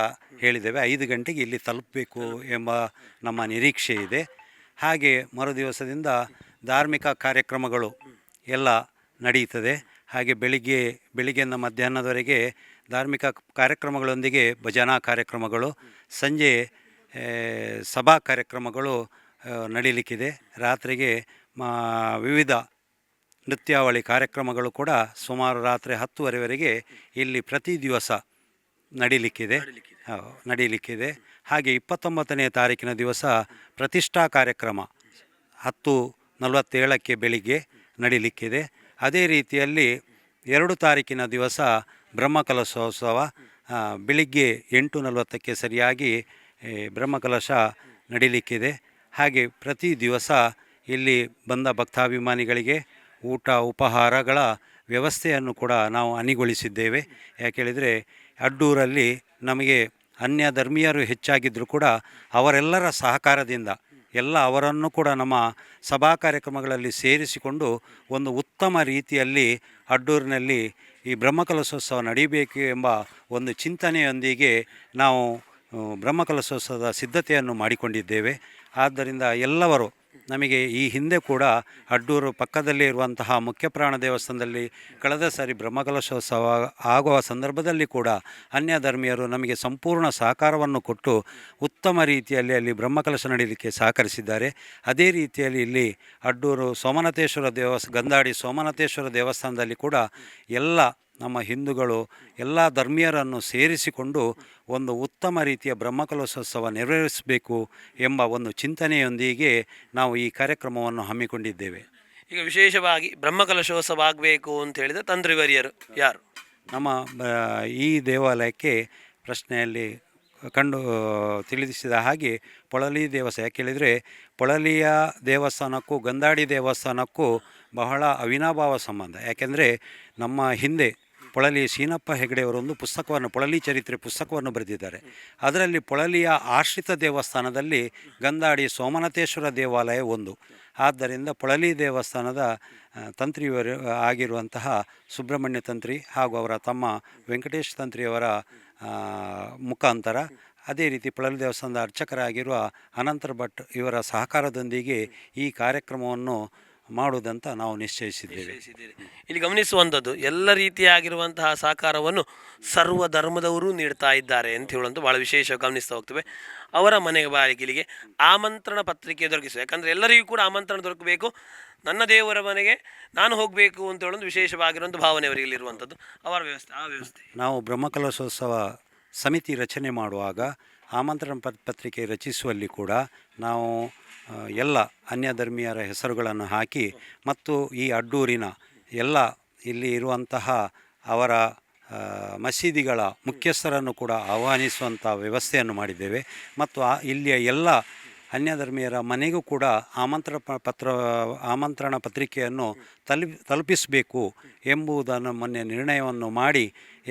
ಹೇಳಿದ್ದೇವೆ. 5 ಗಂಟೆಗೆ ಇಲ್ಲಿ ತಲುಪಬೇಕು ಎಂಬ ನಮ್ಮ ನಿರೀಕ್ಷೆ ಇದೆ. ಹಾಗೆ ಮರುದಿವಸದಿಂದ ಧಾರ್ಮಿಕ ಕಾರ್ಯಕ್ರಮಗಳು ಎಲ್ಲ ನಡೆಯುತ್ತದೆ. ಹಾಗೆ ಬೆಳಿಗ್ಗೆಯಿಂದ ಮಧ್ಯಾಹ್ನದವರೆಗೆ ಧಾರ್ಮಿಕ ಕಾರ್ಯಕ್ರಮಗಳೊಂದಿಗೆ ಭಜನಾ ಕಾರ್ಯಕ್ರಮಗಳು, ಸಂಜೆ ಸಭಾ ಕಾರ್ಯಕ್ರಮಗಳು ನಡೀಲಿಕ್ಕಿದೆ. ರಾತ್ರಿಗೆ ವಿವಿಧ ನೃತ್ಯಾವಳಿ ಕಾರ್ಯಕ್ರಮಗಳು ಕೂಡ ಸುಮಾರು ರಾತ್ರಿ 10:30ವರೆಗೆ ಇಲ್ಲಿ ಪ್ರತಿ ದಿವಸ ನಡೀಲಿಕ್ಕಿದೆ. ಹಾಗೆ 29ನೇ ತಾರೀಕಿನ ದಿವಸ ಪ್ರತಿಷ್ಠಾ ಕಾರ್ಯಕ್ರಮ 10:47ಕ್ಕೆ ಬೆಳಿಗ್ಗೆ ನಡೀಲಿಕ್ಕಿದೆ. ಅದೇ ರೀತಿಯಲ್ಲಿ 2 ತಾರೀಕಿನ ದಿವಸ ಬ್ರಹ್ಮಕಲಶೋತ್ಸವ ಬೆಳಿಗ್ಗೆ 8:40ಕ್ಕೆ ಸರಿಯಾಗಿ ಬ್ರಹ್ಮಕಲಶ ನಡೀಲಿಕ್ಕಿದೆ. ಹಾಗೆ ಪ್ರತಿ ದಿವಸ ಇಲ್ಲಿ ಬಂದ ಭಕ್ತಾಭಿಮಾನಿಗಳಿಗೆ ಊಟ ಉಪಹಾರಗಳ ವ್ಯವಸ್ಥೆಯನ್ನು ಕೂಡ ನಾವು ಅಣಿಗೊಳಿಸಿದ್ದೇವೆ. ಯಾಕೇಳಿದರೆ ಅಡ್ಡೂರಲ್ಲಿ ನಮಗೆ ಅನ್ಯ ಧರ್ಮೀಯರು ಹೆಚ್ಚಾಗಿದ್ದರೂ ಕೂಡ ಅವರೆಲ್ಲರ ಸಹಕಾರದಿಂದ ಅವರನ್ನು ಕೂಡ ನಮ್ಮ ಸಭಾ ಕಾರ್ಯಕ್ರಮಗಳಲ್ಲಿ ಸೇರಿಸಿಕೊಂಡು ಒಂದು ಉತ್ತಮ ರೀತಿಯಲ್ಲಿ ಅಡ್ಡೂರಿನಲ್ಲಿ ಈ ಬ್ರಹ್ಮಕಲಶೋತ್ಸವ ನಡೀಬೇಕು ಎಂಬ ಒಂದು ಚಿಂತನೆಯೊಂದಿಗೆ ನಾವು ಬ್ರಹ್ಮಕಲಶೋತ್ಸವದ ಸಿದ್ಧತೆಯನ್ನು ಮಾಡಿಕೊಂಡಿದ್ದೇವೆ. ಆದ್ದರಿಂದ ಎಲ್ಲವರು ನಮಗೆ ಈ ಹಿಂದೆ ಕೂಡ ಅಡ್ಡೂರು ಪಕ್ಕದಲ್ಲೇ ಇರುವಂತಹ ಮುಖ್ಯಪ್ರಾಣ ದೇವಸ್ಥಾನದಲ್ಲಿ ಕಳೆದ ಸಾರಿ ಬ್ರಹ್ಮಕಲಶೋತ್ಸವ ಆಗುವ ಸಂದರ್ಭದಲ್ಲಿ ಕೂಡ ಅನ್ಯ ಧರ್ಮೀಯರು ನಮಗೆ ಸಂಪೂರ್ಣ ಸಹಕಾರವನ್ನು ಕೊಟ್ಟು ಉತ್ತಮ ರೀತಿಯಲ್ಲಿ ಅಲ್ಲಿ ಬ್ರಹ್ಮಕಲಶ ನಡೀಲಿಕ್ಕೆ ಸಹಕರಿಸಿದ್ದಾರೆ. ಅದೇ ರೀತಿಯಲ್ಲಿ ಇಲ್ಲಿ ಅಡ್ಡೂರು ಗಂಧಾಡಿ ಸೋಮನಾಥೇಶ್ವರ ದೇವಸ್ಥಾನದಲ್ಲಿ ಕೂಡ ಎಲ್ಲ ನಮ್ಮ ಹಿಂದೂಗಳು ಎಲ್ಲ ಧರ್ಮೀಯರನ್ನು ಸೇರಿಸಿಕೊಂಡು ಒಂದು ಉತ್ತಮ ರೀತಿಯ ಬ್ರಹ್ಮಕಲಶೋತ್ಸವ ನೆರವೇರಿಸಬೇಕು ಎಂಬ ಒಂದು ಚಿಂತನೆಯೊಂದಿಗೆ ನಾವು ಈ ಕಾರ್ಯಕ್ರಮವನ್ನು ಹಮ್ಮಿಕೊಂಡಿದ್ದೇವೆ. ಈಗ ವಿಶೇಷವಾಗಿ ಬ್ರಹ್ಮಕಲಶೋತ್ಸವ ಆಗಬೇಕು ಅಂತ ಹೇಳಿದರೆ ತಂತ್ರಿವರಿಯರು ಯಾರು? ನಮ್ಮ ಈ ದೇವಾಲಯಕ್ಕೆ ಪ್ರಶ್ನೆಯಲ್ಲಿ ತಿಳಿಸಿದ ಹಾಗೆ ಪೊಳಲಿ ದೇವಸ್ಥಾನ, ಯಾಕೆ ಹೇಳಿದರೆ ಪೊಳಲಿಯ ದೇವಸ್ಥಾನಕ್ಕೂ ಗಂಧಾಡಿ ದೇವಸ್ಥಾನಕ್ಕೂ ಬಹಳ ಅವಿನಾಭಾವ ಸಂಬಂಧ. ಯಾಕೆಂದರೆ ನಮ್ಮ ಹಿಂದೆ ಪೊಳಲಿ ಶೀನಪ್ಪ ಹೆಗಡೆಯವರೊಂದು ಪೊಳಲಿ ಚರಿತ್ರೆ ಪುಸ್ತಕವನ್ನು ಬರೆದಿದ್ದಾರೆ. ಅದರಲ್ಲಿ ಪೊಳಲಿಯ ಆಶ್ರಿತ ದೇವಸ್ಥಾನದಲ್ಲಿ ಗಂಧಾಡಿ ಸೋಮನಾಥೇಶ್ವರ ದೇವಾಲಯ ಒಂದು. ಆದ್ದರಿಂದ ಪೊಳಲಿ ದೇವಸ್ಥಾನದ ತಂತ್ರಿಯವರು ಆಗಿರುವಂತಹ ಸುಬ್ರಹ್ಮಣ್ಯ ತಂತ್ರಿ ಹಾಗೂ ಅವರ ತಮ್ಮ ವೆಂಕಟೇಶ್ ತಂತ್ರಿಯವರ ಮುಖಾಂತರ, ಅದೇ ರೀತಿ ಪೊಳಲಿ ದೇವಸ್ಥಾನದ ಅರ್ಚಕರಾಗಿರುವ ಅನಂತರ ಭಟ್ ಇವರ ಸಹಕಾರದೊಂದಿಗೆ ಈ ಕಾರ್ಯಕ್ರಮವನ್ನು ಮಾಡುವುದಂತ ನಾವು ನಿಶ್ಚಯಿಸಿದ್ದೇವೆ. ಇಲ್ಲಿ ಗಮನಿಸುವಂಥದ್ದು ಎಲ್ಲ ರೀತಿಯಾಗಿರುವಂತಹ ಸಹಕಾರವನ್ನು ಸರ್ವ ಧರ್ಮದವರು ನೀಡ್ತಾ ಇದ್ದಾರೆ ಅಂತ ಹೇಳುವಂಥ ಭಾಳ ವಿಶೇಷ ಗಮನಿಸ್ತಾ ಹೋಗ್ತೇವೆ. ಅವರ ಮನೆಗೆ ಬಾಗಿಲಿಗೆ ಆಮಂತ್ರಣ ಪತ್ರಿಕೆ ದೊರಕಿಸುವ, ಯಾಕಂದರೆ ಎಲ್ಲರಿಗೂ ಕೂಡ ಆಮಂತ್ರಣ ದೊರಕಬೇಕು, ನನ್ನ ದೇವರ ಮನೆಗೆ ನಾನು ಹೋಗಬೇಕು ಅಂತ ಹೇಳೋದು ವಿಶೇಷವಾಗಿರುವಂಥ ಭಾವನೆ ಅವರಿಗಿರುವಂಥದ್ದು. ಅವರ ವ್ಯವಸ್ಥೆ ನಾವು ಬ್ರಹ್ಮಕಲಶೋತ್ಸವ ಸಮಿತಿ ರಚನೆ ಮಾಡುವಾಗ ಆಮಂತ್ರಣ ಪತ್ರಿಕೆ ರಚಿಸುವಲ್ಲಿ ಕೂಡ ನಾವು ಎಲ್ಲ ಅನ್ಯ ಧರ್ಮೀಯರ ಹೆಸರುಗಳನ್ನು ಹಾಕಿ ಮತ್ತು ಈ ಅಡ್ಡೂರಿನ ಎಲ್ಲ ಇಲ್ಲಿ ಇರುವಂತಹ ಅವರ ಮಸೀದಿಗಳ ಮುಖ್ಯಸ್ಥರನ್ನು ಕೂಡ ಆಹ್ವಾನಿಸುವಂಥ ವ್ಯವಸ್ಥೆಯನ್ನು ಮಾಡಿದ್ದೇವೆ. ಮತ್ತು ಇಲ್ಲಿಯ ಎಲ್ಲ ಅನ್ಯ ಧರ್ಮೀಯರ ಮನೆಗೂ ಕೂಡ ಆಮಂತ್ರಣ ಪತ್ರಿಕೆಯನ್ನು ತಲುಪಿಸಬೇಕು ಎಂಬುದನ್ನು ಮೊನ್ನೆ ನಿರ್ಣಯವನ್ನು ಮಾಡಿ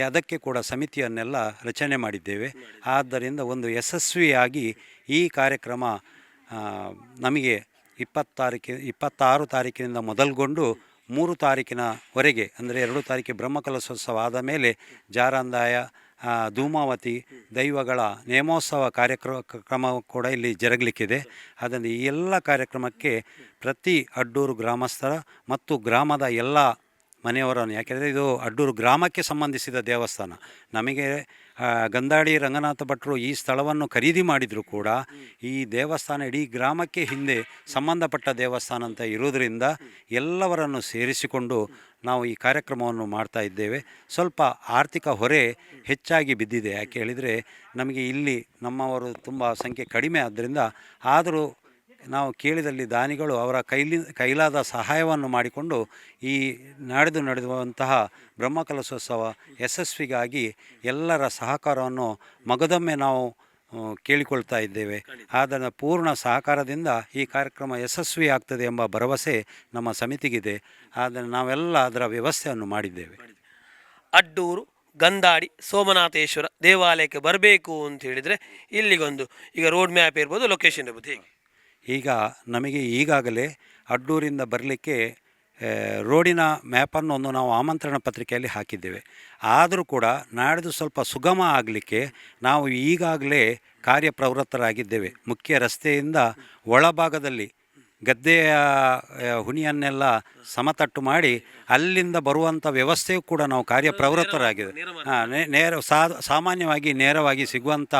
ಅದಕ್ಕೆ ಕೂಡ ಸಮಿತಿಯನ್ನೆಲ್ಲ ರಚನೆ ಮಾಡಿದ್ದೇವೆ. ಆದ್ದರಿಂದ ಒಂದು ಯಶಸ್ವಿಯಾಗಿ ಈ ಕಾರ್ಯಕ್ರಮ ನಮಗೆ 26 ತಾರೀಕಿನಿಂದ ಮೊದಲುಗೊಂಡು 3 ತಾರೀಕಿನವರೆಗೆ, ಅಂದರೆ 2 ತಾರೀಕಿಗೆ ಬ್ರಹ್ಮಕಲಶೋತ್ಸವ ಆದ ಮೇಲೆ ಜಾರಂದಾಯ, ಧೂಮಾವತಿ ದೈವಗಳ ನೇಮೋತ್ಸವ ಕಾರ್ಯಕ್ರಮ ಕೂಡ ಇಲ್ಲಿ ಜರುಗಲಿಕ್ಕಿದೆ. ಅದರಿಂದ ಈ ಎಲ್ಲ ಕಾರ್ಯಕ್ರಮಕ್ಕೆ ಪ್ರತಿ ಅಡ್ಡೂರು ಗ್ರಾಮಸ್ಥರ ಮತ್ತು ಗ್ರಾಮದ ಎಲ್ಲ ಮನೆಯವರನ್ನು, ಯಾಕೆಂದರೆ ಇದು ಅಡ್ಡೂರು ಗ್ರಾಮಕ್ಕೆ ಸಂಬಂಧಿಸಿದ ದೇವಸ್ಥಾನ. ನಮಗೆ ಗಂಧಾಡಿ ರಂಗನಾಥ ಭಟ್ರು ಈ ಸ್ಥಳವನ್ನು ಖರೀದಿ ಮಾಡಿದರೂ ಕೂಡ ಈ ದೇವಸ್ಥಾನ ಇಡೀ ಗ್ರಾಮಕ್ಕೆ ಹಿಂದೆ ಸಂಬಂಧಪಟ್ಟ ದೇವಸ್ಥಾನ ಅಂತ ಇರುವುದರಿಂದ ಎಲ್ಲವರನ್ನು ಸೇರಿಸಿಕೊಂಡು ನಾವು ಈ ಕಾರ್ಯಕ್ರಮವನ್ನು ಮಾಡ್ತಾ ಇದ್ದೇವೆ. ಸ್ವಲ್ಪ ಆರ್ಥಿಕ ಹೊರೆ ಹೆಚ್ಚಾಗಿ ಬಿದ್ದಿದೆ. ಯಾಕೆ ಹೇಳಿದರೆ ನಮಗೆ ಇಲ್ಲಿ ನಮ್ಮವರು ತುಂಬ ಸಂಖ್ಯೆ ಕಡಿಮೆ ಆದ್ದರಿಂದ, ಆದರೂ ನಾವು ಕೇಳಿದಲ್ಲಿ ದಾನಿಗಳು ಅವರ ಕೈಲಾದ ಸಹಾಯವನ್ನು ಮಾಡಿಕೊಂಡು ಈ ನಡೆದುವಂತಹ ಬ್ರಹ್ಮಕಲಶೋತ್ಸವ ಯಶಸ್ವಿಗಾಗಿ ಎಲ್ಲರ ಸಹಕಾರವನ್ನು ಮಗದೊಮ್ಮೆ ನಾವು ಕೇಳಿಕೊಳ್ತಾ ಇದ್ದೇವೆ. ಅದರ ಪೂರ್ಣ ಸಹಕಾರದಿಂದ ಈ ಕಾರ್ಯಕ್ರಮ ಯಶಸ್ವಿ ಆಗ್ತದೆ ಎಂಬ ಭರವಸೆ ನಮ್ಮ ಸಮಿತಿಗಿದೆ. ಆದರೆ ನಾವೆಲ್ಲ ಅದರ ವ್ಯವಸ್ಥೆಯನ್ನು ಮಾಡಿದ್ದೇವೆ. ಅಡ್ಡೂರು ಗಂದಾಡಿ ಸೋಮನಾಥೇಶ್ವರ ದೇವಾಲಯಕ್ಕೆ ಬರಬೇಕು ಅಂತ ಹೇಳಿದರೆ ಇಲ್ಲಿಗೊಂದು ಈಗ ರೋಡ್ ಮ್ಯಾಪ್ ಇರ್ಬೋದು, ಲೊಕೇಶನ್ ಇರ್ಬೋದು, ಹೇಗೆ? ಈಗ ನಮಗೆ ಈಗಾಗಲೇ ಅಡ್ಡೂರಿಂದ ಬರಲಿಕ್ಕೆ ರೋಡಿನ ಮ್ಯಾಪನ್ನು ಒಂದು ನಾವು ಆಮಂತ್ರಣ ಪತ್ರಿಕೆಯಲ್ಲಿ ಹಾಕಿದ್ದೇವೆ. ಆದರೂ ಕೂಡ ನಾಡಿದ್ದು ಸ್ವಲ್ಪ ಸುಗಮ ಆಗಲಿಕ್ಕೆ ನಾವು ಈಗಾಗಲೇ ಕಾರ್ಯಪ್ರವೃತ್ತರಾಗಿದ್ದೇವೆ. ಮುಖ್ಯ ರಸ್ತೆಯಿಂದ ಒಳಭಾಗದಲ್ಲಿ ಗದ್ದೆಯ ಹುಣಿಯನ್ನೆಲ್ಲ ಸಮತಟ್ಟು ಮಾಡಿ ಅಲ್ಲಿಂದ ಬರುವಂಥ ವ್ಯವಸ್ಥೆಯೂ ಕೂಡ ನಾವು ಕಾರ್ಯಪ್ರವೃತ್ತರಾಗಿದೆ. ಸಾಮಾನ್ಯವಾಗಿ ನೇರವಾಗಿ ಸಿಗುವಂಥ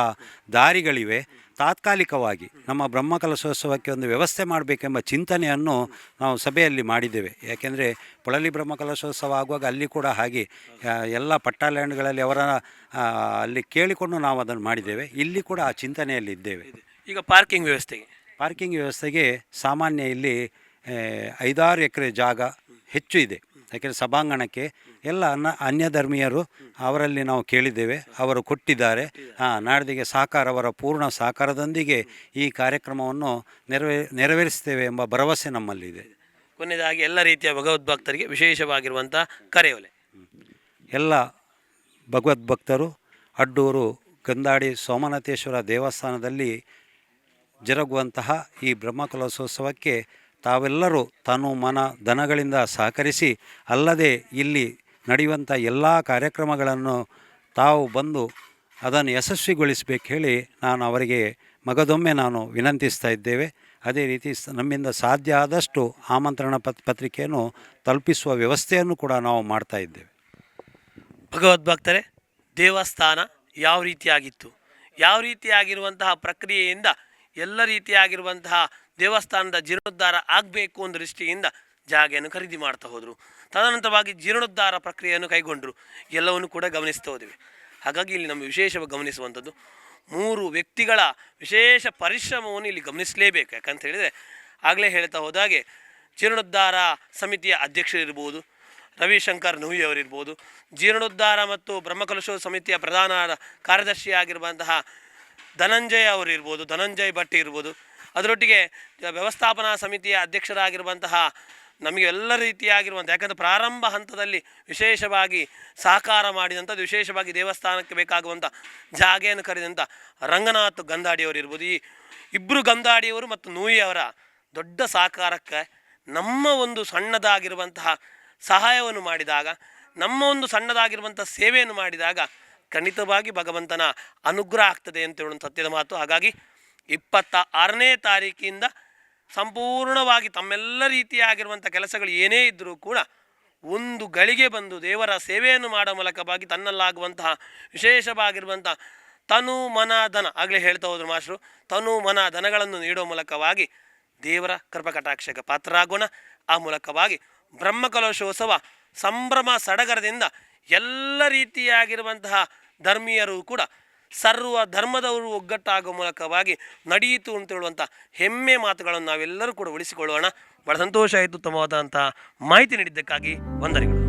ದಾರಿಗಳಿವೆ. ತಾತ್ಕಾಲಿಕವಾಗಿ ನಮ್ಮ ಬ್ರಹ್ಮಕಲಶೋತ್ಸವಕ್ಕೆ ಒಂದು ವ್ಯವಸ್ಥೆ ಮಾಡಬೇಕೆಂಬ ಚಿಂತನೆಯನ್ನು ನಾವು ಸಭೆಯಲ್ಲಿ ಮಾಡಿದ್ದೇವೆ. ಯಾಕೆಂದರೆ ಪೊಳಲಿ ಬ್ರಹ್ಮಕಲಶೋತ್ಸವ ಆಗುವಾಗ ಅಲ್ಲಿ ಕೂಡ ಹಾಗೆ ಎಲ್ಲ ಪಟ್ಟಾಲ್ಯಾಂಡ್ಗಳಲ್ಲಿ ಅವರ ಅಲ್ಲಿ ಕೇಳಿಕೊಂಡು ನಾವು ಅದನ್ನು ಮಾಡಿದ್ದೇವೆ. ಇಲ್ಲಿ ಕೂಡ ಆ ಚಿಂತನೆಯಲ್ಲಿ ಇದ್ದೇವೆ. ಈಗ ಪಾರ್ಕಿಂಗ್ ವ್ಯವಸ್ಥೆಗೆ ಸಾಮಾನ್ಯ ಇಲ್ಲಿ 5-6 ಎಕರೆ ಜಾಗ ಹೆಚ್ಚು ಇದೆ. ಯಾಕೆಂದರೆ ಸಭಾಂಗಣಕ್ಕೆ ಎಲ್ಲ ಅನ್ಯ ಧರ್ಮೀಯರು ಅವರಲ್ಲಿ ನಾವು ಕೇಳಿದ್ದೇವೆ, ಅವರು ಕೊಟ್ಟಿದ್ದಾರೆ. ನಾಡಿದಿಗೆ ಸಹಕಾರ, ಅವರ ಪೂರ್ಣ ಸಹಕಾರದೊಂದಿಗೆ ಈ ಕಾರ್ಯಕ್ರಮವನ್ನು ನೆರವೇರಿಸ್ತೇವೆ ಎಂಬ ಭರವಸೆ ನಮ್ಮಲ್ಲಿದೆ. ಕೊನೆಯದಾಗಿ ಎಲ್ಲ ರೀತಿಯ ಭಗವದ್ಭಕ್ತರಿಗೆ ವಿಶೇಷವಾಗಿರುವಂಥ ಕರೆಯೋಲೆ. ಎಲ್ಲ ಭಗವದ್ಭಕ್ತರು ಅಡ್ಡೂರು ಗಂದಾಡಿ ಸೋಮನಾಥೇಶ್ವರ ದೇವಸ್ಥಾನದಲ್ಲಿ ಜರುಗುವಂತಹ ಈ ಬ್ರಹ್ಮಕಲಶೋತ್ಸವಕ್ಕೆ ತಾವೆಲ್ಲರೂ ತನು ಮನ ಧನಗಳಿಂದ ಸಹಕರಿಸಿ, ಅಲ್ಲದೆ ಇಲ್ಲಿ ನಡೆಯುವಂಥ ಎಲ್ಲ ಕಾರ್ಯಕ್ರಮಗಳನ್ನು ತಾವು ಬಂದು ಅದನ್ನು ಯಶಸ್ವಿಗೊಳಿಸಬೇಕು ಹೇಳಿ ನಾನು ಅವರಿಗೆ ಮಗದೊಮ್ಮೆ ವಿನಂತಿಸ್ತಾ ಇದ್ದೇವೆ. ಅದೇ ರೀತಿ ನಮ್ಮಿಂದ ಸಾಧ್ಯ ಆದಷ್ಟು ಆಮಂತ್ರಣ ಪತ್ರಿಕೆಯನ್ನು ತಲುಪಿಸುವ ವ್ಯವಸ್ಥೆಯನ್ನು ಕೂಡ ನಾವು ಮಾಡ್ತಾ ಇದ್ದೇವೆ. ಭಗವದ್ಭಕ್ತರೇ, ದೇವಸ್ಥಾನ ಯಾವ ರೀತಿಯಾಗಿತ್ತು, ಯಾವ ರೀತಿಯಾಗಿರುವಂತಹ ಪ್ರಕ್ರಿಯೆಯಿಂದ ಎಲ್ಲ ರೀತಿಯಾಗಿರುವಂತಹ ದೇವಸ್ಥಾನದ ಜೀರ್ಣೋದ್ಧಾರ ಆಗಬೇಕು ಅನ್ನೋ ದೃಷ್ಟಿಯಿಂದ ಜಾಗೆಯನ್ನು ಖರೀದಿ ಮಾಡ್ತಾ ಹೋದರು. ತದನಂತರವಾಗಿ ಜೀರ್ಣೋದ್ಧಾರ ಪ್ರಕ್ರಿಯೆಯನ್ನು ಕೈಗೊಂಡರು. ಎಲ್ಲವನ್ನು ಕೂಡ ಗಮನಿಸ್ತಾ ಹೋದೆವು. ಹಾಗಾಗಿ ಇಲ್ಲಿ ನಮ್ಮ ವಿಶೇಷವಾಗಿ ಗಮನಿಸುವಂಥದ್ದು 3 ವ್ಯಕ್ತಿಗಳ ವಿಶೇಷ ಪರಿಶ್ರಮವನ್ನು ಇಲ್ಲಿ ಗಮನಿಸಲೇಬೇಕು. ಯಾಕಂತ ಹೇಳಿದರೆ ಆಗಲೇ ಹೇಳ್ತಾ ಹೋದಾಗೆ ಜೀರ್ಣೋದ್ಧಾರ ಸಮಿತಿಯ ಅಧ್ಯಕ್ಷರಿರ್ಬೋದು, ರವಿಶಂಕರ್ ನೂಯಿಯವರಿರ್ಬೋದು, ಜೀರ್ಣೋದ್ಧಾರ ಮತ್ತು ಬ್ರಹ್ಮಕಲಶೋತ್ಸವ ಸಮಿತಿಯ ಪ್ರಧಾನ ಕಾರ್ಯದರ್ಶಿಯಾಗಿರುವಂತಹ ಧನಂಜಯ್ ಭಟ್ ಇರ್ಬೋದು, ಅದರೊಟ್ಟಿಗೆ ವ್ಯವಸ್ಥಾಪನಾ ಸಮಿತಿಯ ಅಧ್ಯಕ್ಷರಾಗಿರುವಂತಹ ನಮಗೆ ಎಲ್ಲ ರೀತಿಯಾಗಿರುವಂಥ, ಯಾಕಂದರೆ ಪ್ರಾರಂಭ ಹಂತದಲ್ಲಿ ವಿಶೇಷವಾಗಿ ಸಹಕಾರ ಮಾಡಿದಂಥದ್ದು, ವಿಶೇಷವಾಗಿ ದೇವಸ್ಥಾನಕ್ಕೆ ಬೇಕಾಗುವಂಥ ಜಾಗೆಯನ್ನು ಕರೆದಂಥ ರಂಗನಾಥ್ ಗಂದಾಡಿಯವರು ಇರ್ಬೋದು. ಈ ಇಬ್ಬರು ಗಂದಾಡಿಯವರು ಮತ್ತು ನೂಯಿಯವರ ದೊಡ್ಡ ಸಹಕಾರಕ್ಕೆ ನಮ್ಮ ಒಂದು ಸಣ್ಣದಾಗಿರುವಂತಹ ಸಹಾಯವನ್ನು ಮಾಡಿದಾಗ, ನಮ್ಮ ಒಂದು ಸಣ್ಣದಾಗಿರುವಂಥ ಸೇವೆಯನ್ನು ಮಾಡಿದಾಗ ಖಂಡಿತವಾಗಿ ಭಗವಂತನ ಅನುಗ್ರಹ ಆಗ್ತದೆ ಅಂತ ಹೇಳುವಂಥ ಸತ್ಯದ ಮಾತು. ಹಾಗಾಗಿ 26ನೇ ತಾರೀಕಿಂದ ಸಂಪೂರ್ಣವಾಗಿ ತಮ್ಮೆಲ್ಲ ರೀತಿಯಾಗಿರುವಂಥ ಕೆಲಸಗಳು ಏನೇ ಇದ್ದರೂ ಕೂಡ ಒಂದು ಗಳಿಗೆ ಬಂದು ದೇವರ ಸೇವೆಯನ್ನು ಮಾಡೋ ಮೂಲಕವಾಗಿ ತನ್ನಲ್ಲಾಗುವಂತಹ ವಿಶೇಷವಾಗಿರುವಂಥ ತನು ಮನ ಧನ, ಆಗಲೇ ಹೇಳ್ತಾ ಹೋದ್ರು ಮಾಸ್ಟ್ರು, ತನು ಮನ ಧನಗಳನ್ನು ನೀಡೋ ಮೂಲಕವಾಗಿ ದೇವರ ಕೃಪಕಟಾಕ್ಷಕ್ಕೆ ಪಾತ್ರರಾಗೋಣ. ಆ ಮೂಲಕವಾಗಿ ಬ್ರಹ್ಮಕಲಶೋತ್ಸವ ಸಂಭ್ರಮ ಸಡಗರದಿಂದ ಎಲ್ಲ ರೀತಿಯಾಗಿರುವಂತಹ ಧರ್ಮೀಯರು ಕೂಡ ಸರ್ವ ಧರ್ಮದವರು ಒಗ್ಗಟ್ಟಾಗುವ ಮೂಲಕವಾಗಿ ನಡೆಯಿತು ಅಂತ ಹೇಳುವಂಥ ಹೆಮ್ಮೆ ಮಾತುಗಳನ್ನು ನಾವೆಲ್ಲರೂ ಕೂಡ ಉಳಿಸಿಕೊಳ್ಳೋಣ. ಬಹಳ ಸಂತೋಷ ಆಯಿತು. ಉತ್ತಮವಾದಂಥ ಮಾಹಿತಿ ನೀಡಿದ್ದಕ್ಕಾಗಿ ವಂದನೆಗಳು.